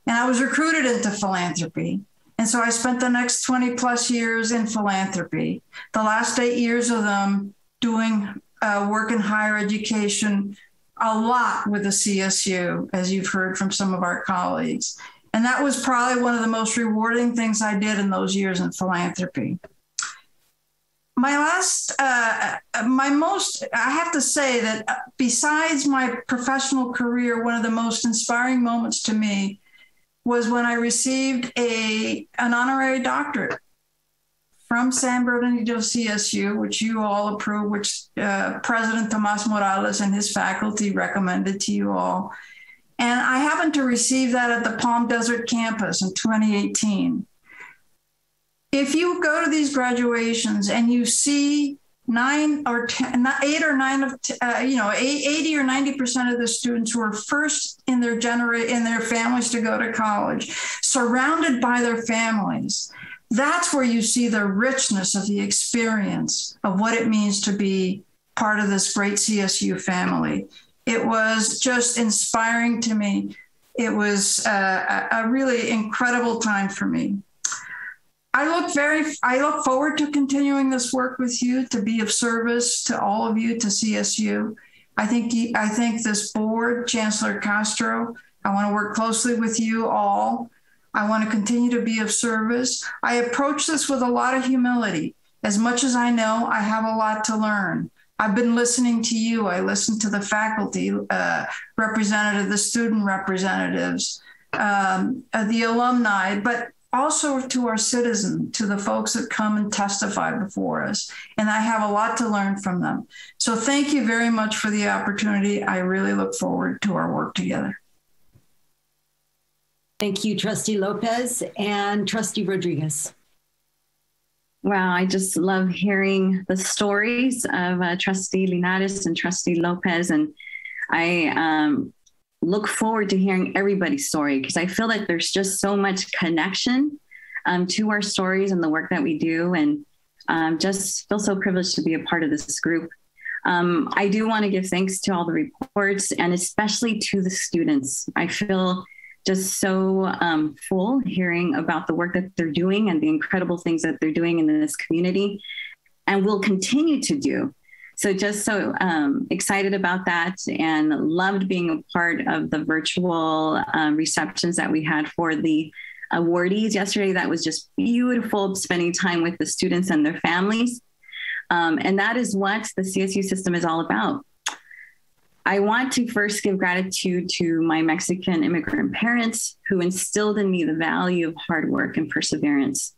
And I was recruited into philanthropy. And so I spent the next 20 plus years in philanthropy, the last 8 years of them doing work in higher education, a lot with the CSU, as you've heard from some of our colleagues. And that was probably one of the most rewarding things I did in those years in philanthropy. I have to say that besides my professional career, one of the most inspiring moments to me was when I received an honorary doctorate from San Bernardino CSU, which you all approved, which President Tomas Morales and his faculty recommended to you all. And I happened to receive that at the Palm Desert campus in 2018. If you go to these graduations and you see 80 or 90% of the students who are first in their families to go to college, surrounded by their families, that's where you see the richness of the experience of what it means to be part of this great CSU family. It was just inspiring to me. It was a really incredible time for me. I look forward to continuing this work with you, to be of service to all of you, to CSU. I think this board, Chancellor Castro, I want to work closely with you all. I want to continue to be of service. I approach this with a lot of humility. As much as I know, I have a lot to learn. I've been listening to you. I listened to the faculty representative, the student representatives, the alumni, but also to our citizens, to the folks that come and testify before us. And I have a lot to learn from them. So thank you very much for the opportunity. I really look forward to our work together. Thank you, Trustee Lopez and Trustee Rodriguez. Wow, I just love hearing the stories of Trustee Linares and Trustee Lopez. And I look forward to hearing everybody's story, because I feel that there's just so much connection to our stories and the work that we do, and just feel so privileged to be a part of this group. I do want to give thanks to all the reports, and especially to the students. I feel just so full hearing about the work that they're doing and the incredible things that they're doing in this community and will continue to do So just so excited about that and loved being a part of the virtual receptions that we had for the awardees yesterday. That was just beautiful, spending time with the students and their families. And that is what the CSU system is all about. I want to first give gratitude to my Mexican immigrant parents who instilled in me the value of hard work and perseverance.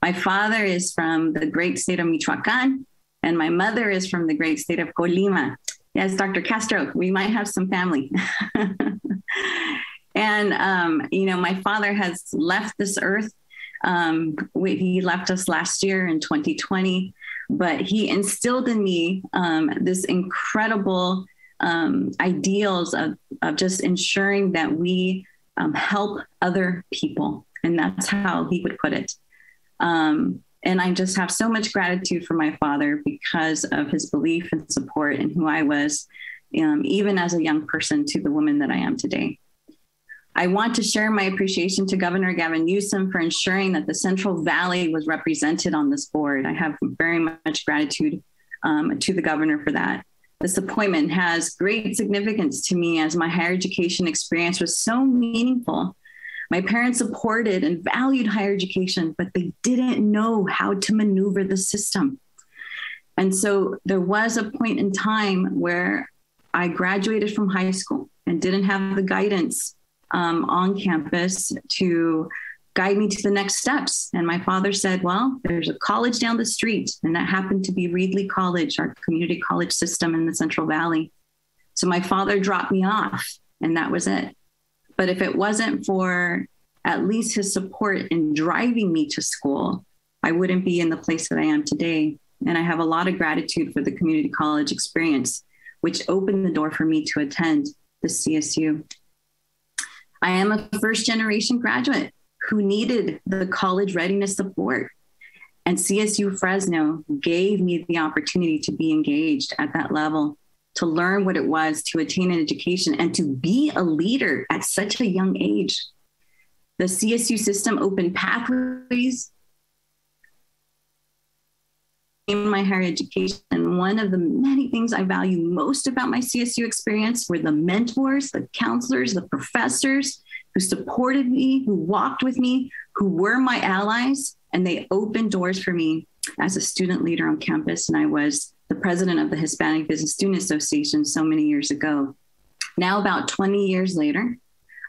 My father is from the great state of Michoacan, and my mother is from the great state of Colima. Yes, Dr. Castro, we might have some family. And, my father has left this earth. He left us last year in 2020, but he instilled in me this incredible ideals of just ensuring that we help other people. And that's how he would put it. And I just have so much gratitude for my father because of his belief and support in who I was, even as a young person, to the woman that I am today. I want to share my appreciation to Governor Gavin Newsom for ensuring that the Central Valley was represented on this board. I have very much gratitude to the governor for that. This appointment has great significance to me as my higher education experience was so meaningful. My parents supported and valued higher education, but they didn't know how to maneuver the system. And so there was a point in time where I graduated from high school and didn't have the guidance on campus to guide me to the next steps. And my father said, well, there's a college down the street. And that happened to be Reedley College, our community college system in the Central Valley. So my father dropped me off, and that was it. But if it wasn't for at least his support in driving me to school, I wouldn't be in the place that I am today. And I have a lot of gratitude for the community college experience, which opened the door for me to attend the CSU. I am a first-generation graduate who needed the college readiness support. And CSU Fresno gave me the opportunity to be engaged at that level, to learn what it was to attain an education and to be a leader at such a young age. The CSU system opened pathways in my higher education. And one of the many things I value most about my CSU experience were the mentors, the counselors, the professors who supported me, who walked with me, who were my allies, and they opened doors for me as a student leader on campus. And I was the president of the Hispanic Business Student Association so many years ago. Now, about 20 years later,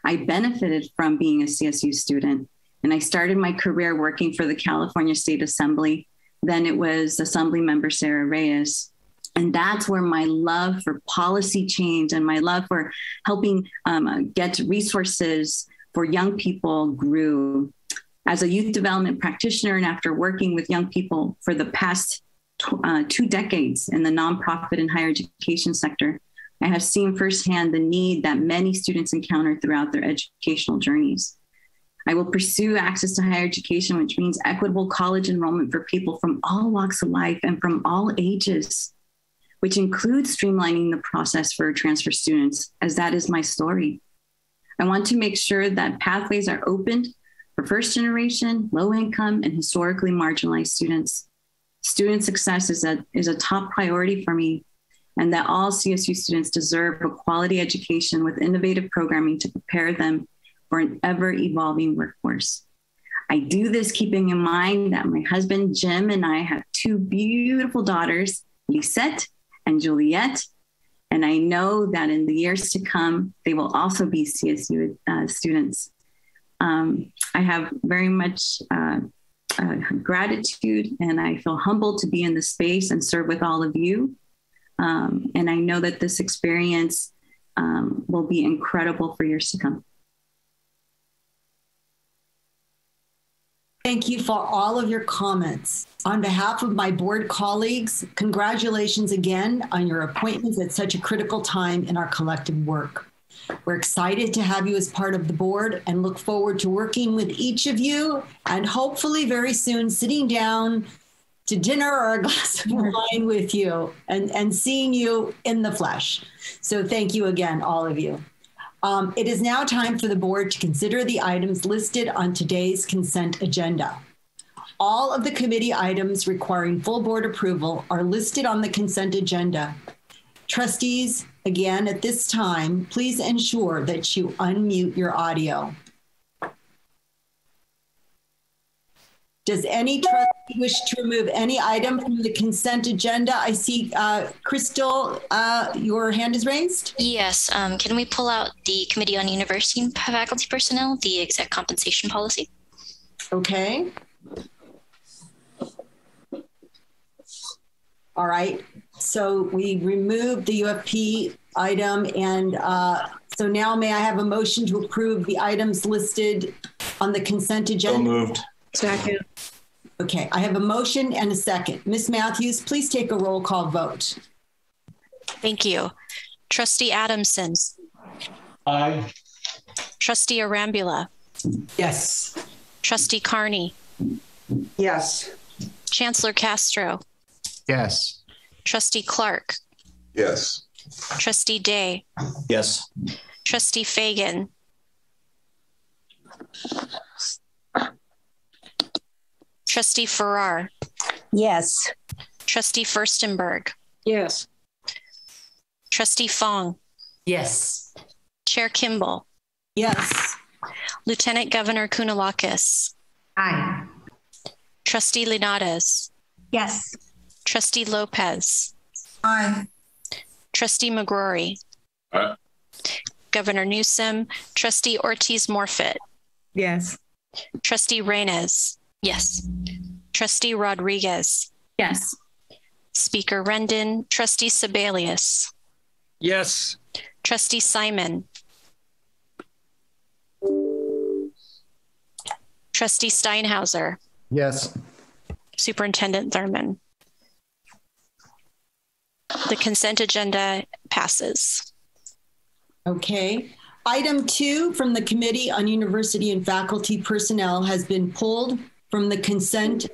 I benefited from being a CSU student, and I started my career working for the California State Assembly. Then it was Assemblymember Sarah Reyes. And that's where my love for policy change and my love for helping get resources for young people grew. As a youth development practitioner, and after working with young people for the past 2 decades in the nonprofit and higher education sector, I have seen firsthand the need that many students encounter throughout their educational journeys. I will pursue access to higher education, which means equitable college enrollment for people from all walks of life and from all ages, which includes streamlining the process for transfer students, as that is my story. I want to make sure that pathways are opened for first generation, low income, and historically marginalized students. Student success is a top priority for me, and that all CSU students deserve a quality education with innovative programming to prepare them for an ever-evolving workforce. I do this keeping in mind that my husband, Jim, and I have 2 beautiful daughters, Lisette and Juliette, and I know that in the years to come, they will also be CSU students. I have very much gratitude, and I feel humbled to be in this space and serve with all of you. And I know that this experience will be incredible for years to come. Thank you for all of your comments. On behalf of my board colleagues, congratulations again on your appointments at such a critical time in our collective work. We're excited to have you as part of the board and look forward to working with each of you and hopefully very soon sitting down to dinner or a glass of wine with you and seeing you in the flesh. So thank you again, all of you. It is now time for the board to consider the items listed on today's consent agenda. All of the committee items requiring full board approval are listed on the consent agenda. Trustees, again, at this time, please ensure that you unmute your audio. Does any trustee wish to remove any item from the consent agenda? I see, Crystal, your hand is raised. Yes. Can we pull out the Committee on University and Faculty Personnel, the exec compensation policy? Okay. All right. So we removed the UFP item, and so now may I have a motion to approve the items listed on the consent agenda? So moved. Second. Okay, I have a motion and a second. Ms. Matthews, please take a roll call vote. Thank you. Trustee Adamson. Aye. Trustee Arambula. Yes. Trustee Carney. Yes. Chancellor Castro. Yes. Trustee Clark. Yes. Trustee Day. Yes. Trustee Fagan. Trustee Farrar. Yes. Trustee Furstenberg. Yes. Trustee Fong. Yes. Chair Kimball. Yes. Lieutenant Governor Kounalakis. Aye. Trustee Linares. Yes. Trustee Lopez. Aye. Trustee McGrory. Aye. Governor Newsom. Trustee Ortiz-Morfitt. Yes. Trustee Reyes. Yes. Trustee Rodriguez. Yes. Speaker Rendon. Trustee Sebelius. Yes. Trustee Simon. Trustee Steinhauser. Yes. Superintendent Thurman. The consent agenda passes. Okay. Item 2 from the Committee on University and Faculty Personnel has been pulled from the consent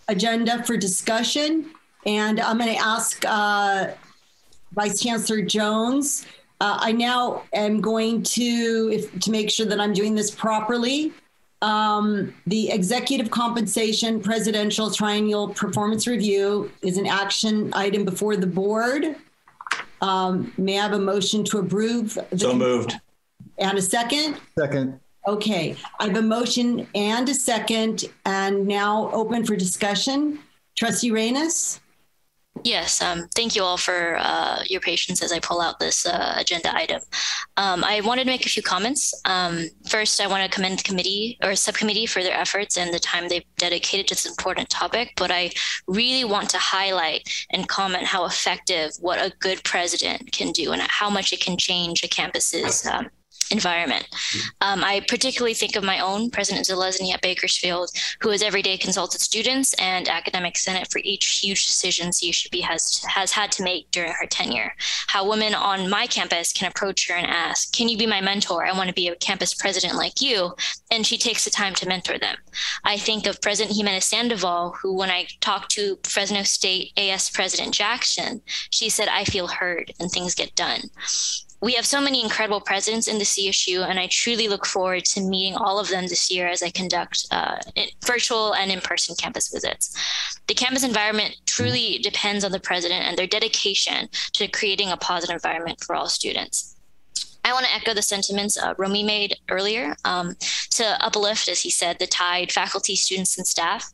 agenda for discussion. And I'm going to ask Vice Chancellor Jones. I now am going to make sure that I'm doing this properly. The Executive Compensation Presidential Triennial Performance Review is an action item before the board. May I have a motion to approve? So moved. And a second? Second. Okay, I have a motion and a second, and now open for discussion. Trustee Reyes? Yes, thank you all for your patience as I pull out this agenda item. I wanted to make a few comments. First, I want to commend the committee or subcommittee for their efforts and the time they've dedicated to this important topic, but I really want to highlight and comment how effective what a good president can do and how much it can change a campus's environment. I particularly think of my own President Zelezny at Bakersfield, who has every day consulted students and academic senate for each huge decision CUSB has had to make during her tenure. How women on my campus can approach her and ask, "Can you be my mentor? I want to be a campus president like you." And she takes the time to mentor them. I think of President Jimenez Sandoval, who when I talked to Fresno State AS President Jackson, she said, "I feel heard and things get done." We have so many incredible presidents in the CSU, and I truly look forward to meeting all of them this year as I conduct virtual and in-person campus visits. The campus environment truly depends on the president and their dedication to creating a positive environment for all students. I want to echo the sentiments Romy made earlier to uplift, as he said, the tied faculty, students, and staff.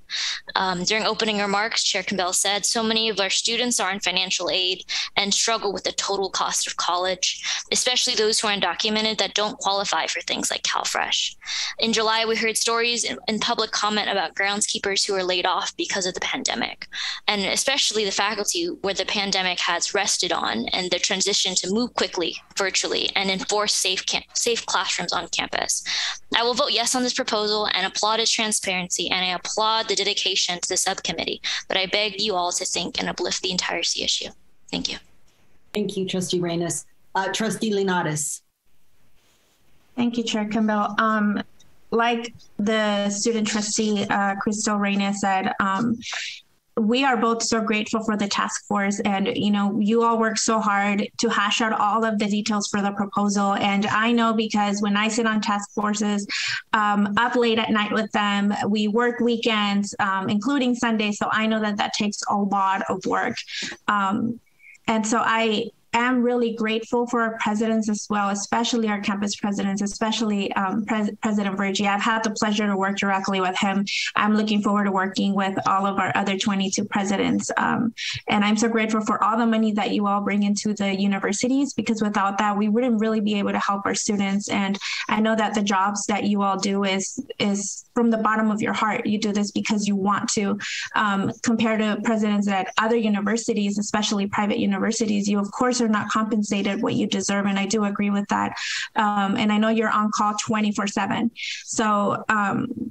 During opening remarks, Chair Campbell said, so many of our students are on financial aid and struggle with the total cost of college, especially those who are undocumented that don't qualify for things like CalFresh. In July, we heard stories in public comment about groundskeepers who were laid off because of the pandemic, and especially the faculty where the pandemic has rested on and the transition to move quickly virtually and enforce safe classrooms on campus. I will vote yes on this proposal and applaud its transparency, and I applaud the dedication to the subcommittee, but I beg you all to think and uplift the entire CSU. Thank you. Thank you, Trustee Reyes. Trustee Linares. Thank you, Chair Campbell. Like the student trustee, Crystal Reyes said, we are both so grateful for the task force, and you all work so hard to hash out all of the details for the proposal. And I know, because when I sit on task forces up late at night with them, we work weekends, including Sundays. So I know that takes a lot of work. And so I am really grateful for our presidents as well, especially our campus presidents, especially President Virgie. I've had the pleasure to work directly with him. I'm looking forward to working with all of our other 22 presidents. And I'm so grateful for all the money that you all bring into the universities, because without that, we wouldn't really be able to help our students. And I know that the jobs that you all do is from the bottom of your heart. You do this because you want to. Compared to presidents at other universities, especially private universities, you of course are not compensated what you deserve. And I do agree with that. And I know you're on call 24/7. So,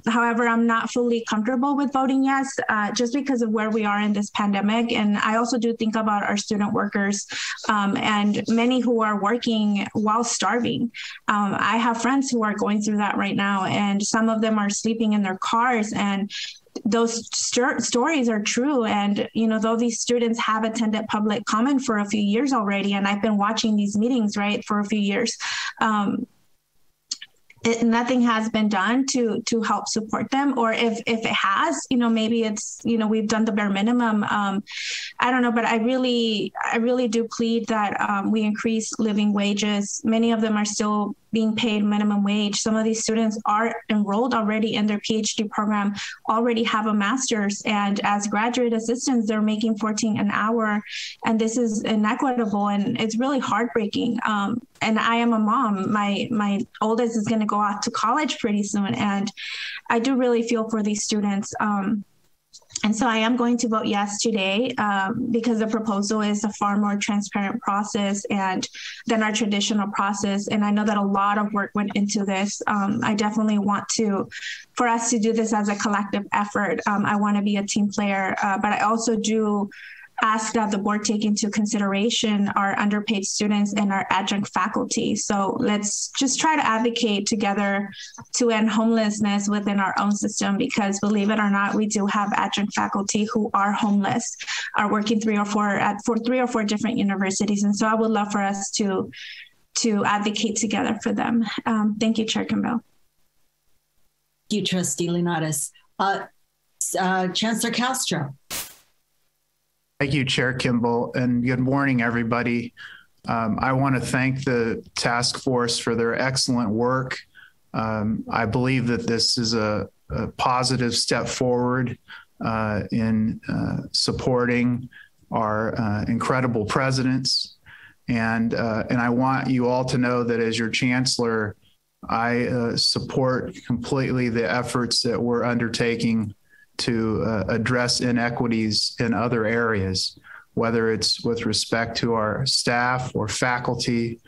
however, I'm not fully comfortable with voting yes, just because of where we are in this pandemic. And I also do think about our student workers and many who are working while starving. I have friends who are going through that right now, and some of them are sleeping in their cars, and those stories are true. And, though these students have attended public comment for a few years already, and I've been watching these meetings, right, for a few years, nothing has been done to help support them. Or if it has, maybe it's, we've done the bare minimum. I don't know, but I really do plead that we increase living wages. Many of them are still being paid minimum wage. Some of these students are enrolled already in their PhD program, already have a master's, and as graduate assistants, they're making $14 an hour. And this is inequitable, and it's really heartbreaking. And I am a mom. My oldest is going to go off to college pretty soon, and I do really feel for these students. And so I am going to vote yes today because the proposal is a far more transparent process than our traditional process. And I know that a lot of work went into this. I definitely want for us to do this as a collective effort. I want to be a team player, but I also do ask that the board take into consideration our underpaid students and our adjunct faculty. So let's just try to advocate together to end homelessness within our own system, because believe it or not, we do have adjunct faculty who are homeless, are working three or four different universities. And so I would love for us to advocate together for them. Thank you, Chair Campbell. Thank you, Trustee Linares. Chancellor Castro. Thank you, Chair Kimball, and good morning, everybody. I want to thank the task force for their excellent work. I believe that this is a positive step forward in supporting our incredible presidents. And I want you all to know that as your chancellor, I support completely the efforts that we're undertaking to address inequities in other areas, whether it's with respect to our staff or faculty,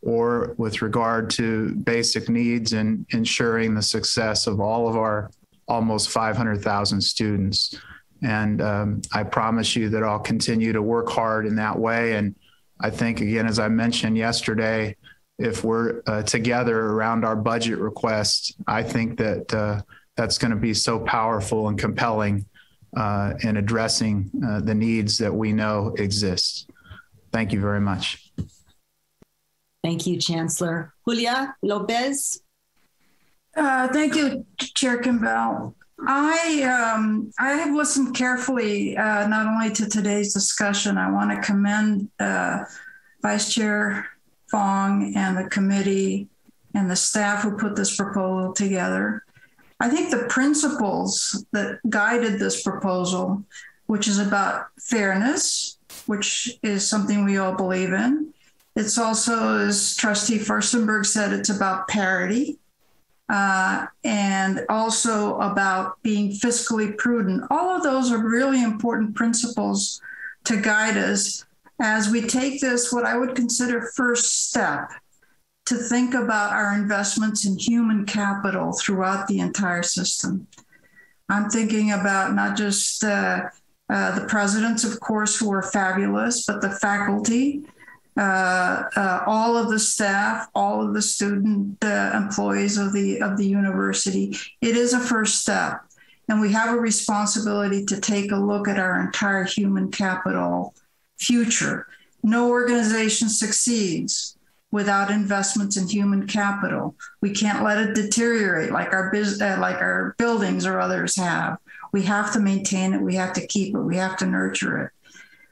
or with regard to basic needs and ensuring the success of all of our almost 500,000 students. And I promise you that I'll continue to work hard in that way. And I think, again, as I mentioned yesterday, if we're together around our budget request, I think that that's going to be so powerful and compelling in addressing the needs that we know exist. Thank you very much. Thank you, Chancellor. Julia Lopez. Thank you, Chair Campbell. I have listened carefully, not only to today's discussion. I want to commend Vice Chair Fong and the committee and the staff who put this proposal together. I think the principles that guided this proposal, which is about fairness, which is something we all believe in. It's also, as Trustee Furstenberg said, it's about parity and also about being fiscally prudent. All of those are really important principles to guide us as we take this, what I would consider first step, to think about our investments in human capital throughout the entire system. I'm thinking about not just the presidents, of course, who are fabulous, but the faculty, all of the staff, all of the student employees of the university. It is a first step. And we have a responsibility to take a look at our entire human capital future. No organization succeeds without investments in human capital. We can't let it deteriorate like our buildings or others have. We have to maintain it. We have to keep it. We have to nurture it.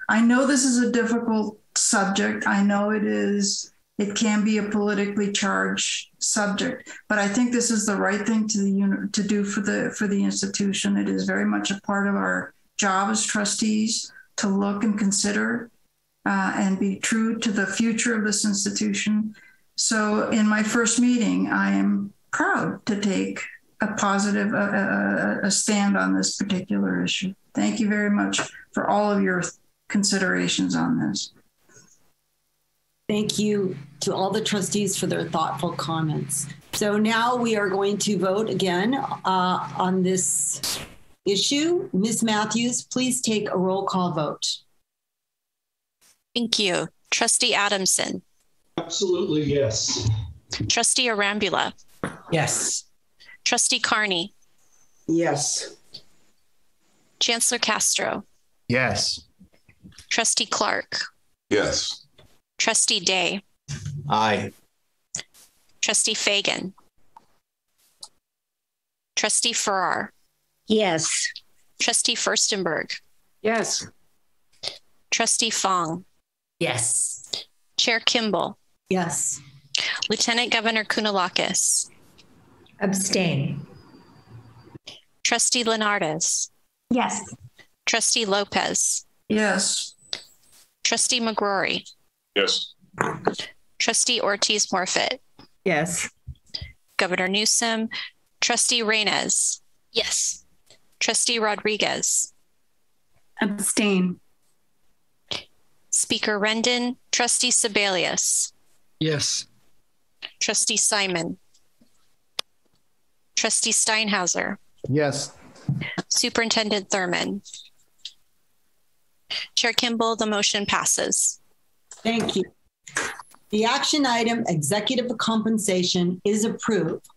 I know this is a difficult subject. I know it is. It can be a politically charged subject, but I think this is the right thing to do for the institution. It is very much a part of our job as trustees to look and consider and be true to the future of this institution. So in my first meeting, I am proud to take a positive a stand on this particular issue. Thank you very much for all of your considerations on this. Thank you to all the trustees for their thoughtful comments. So now we are going to vote again on this issue. Ms. Matthews, please take a roll call vote. Thank you. Trustee Adamson. Absolutely, yes. Trustee Arambula. Yes. Trustee Carney. Yes. Chancellor Castro. Yes. Trustee Clark. Yes. Trustee Day. Aye. Trustee Fagan. Trustee Farrar. Yes. Trustee Furstenberg. Yes. Trustee Fong. Yes. Chair Kimball. Yes. Lieutenant Governor Kounalakis. Abstain. Trustee Leonardis. Yes. Trustee Lopez. Yes. Trustee McGrory. Yes. Trustee Ortiz-Morfitt. Yes. Governor Newsom. Trustee Reyes. Yes. Trustee Rodriguez. Abstain. Speaker Rendon. Trustee Sebelius. Yes. Trustee Simon. Trustee Steinhauser. Yes. Superintendent Thurman. Chair Kimball, the motion passes. Thank you. The action item, executive compensation, is approved.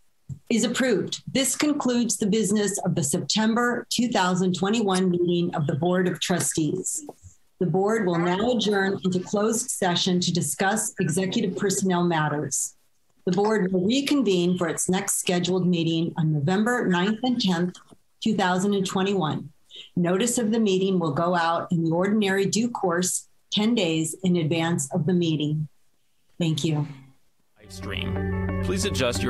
This concludes the business of the September 2021 meeting of the Board of Trustees. The board will now adjourn into closed session to discuss executive personnel matters. The board will reconvene for its next scheduled meeting on November 9th and 10th, 2021. Notice of the meeting will go out in the ordinary due course 10 days in advance of the meeting. Thank you. Stream. Please adjust your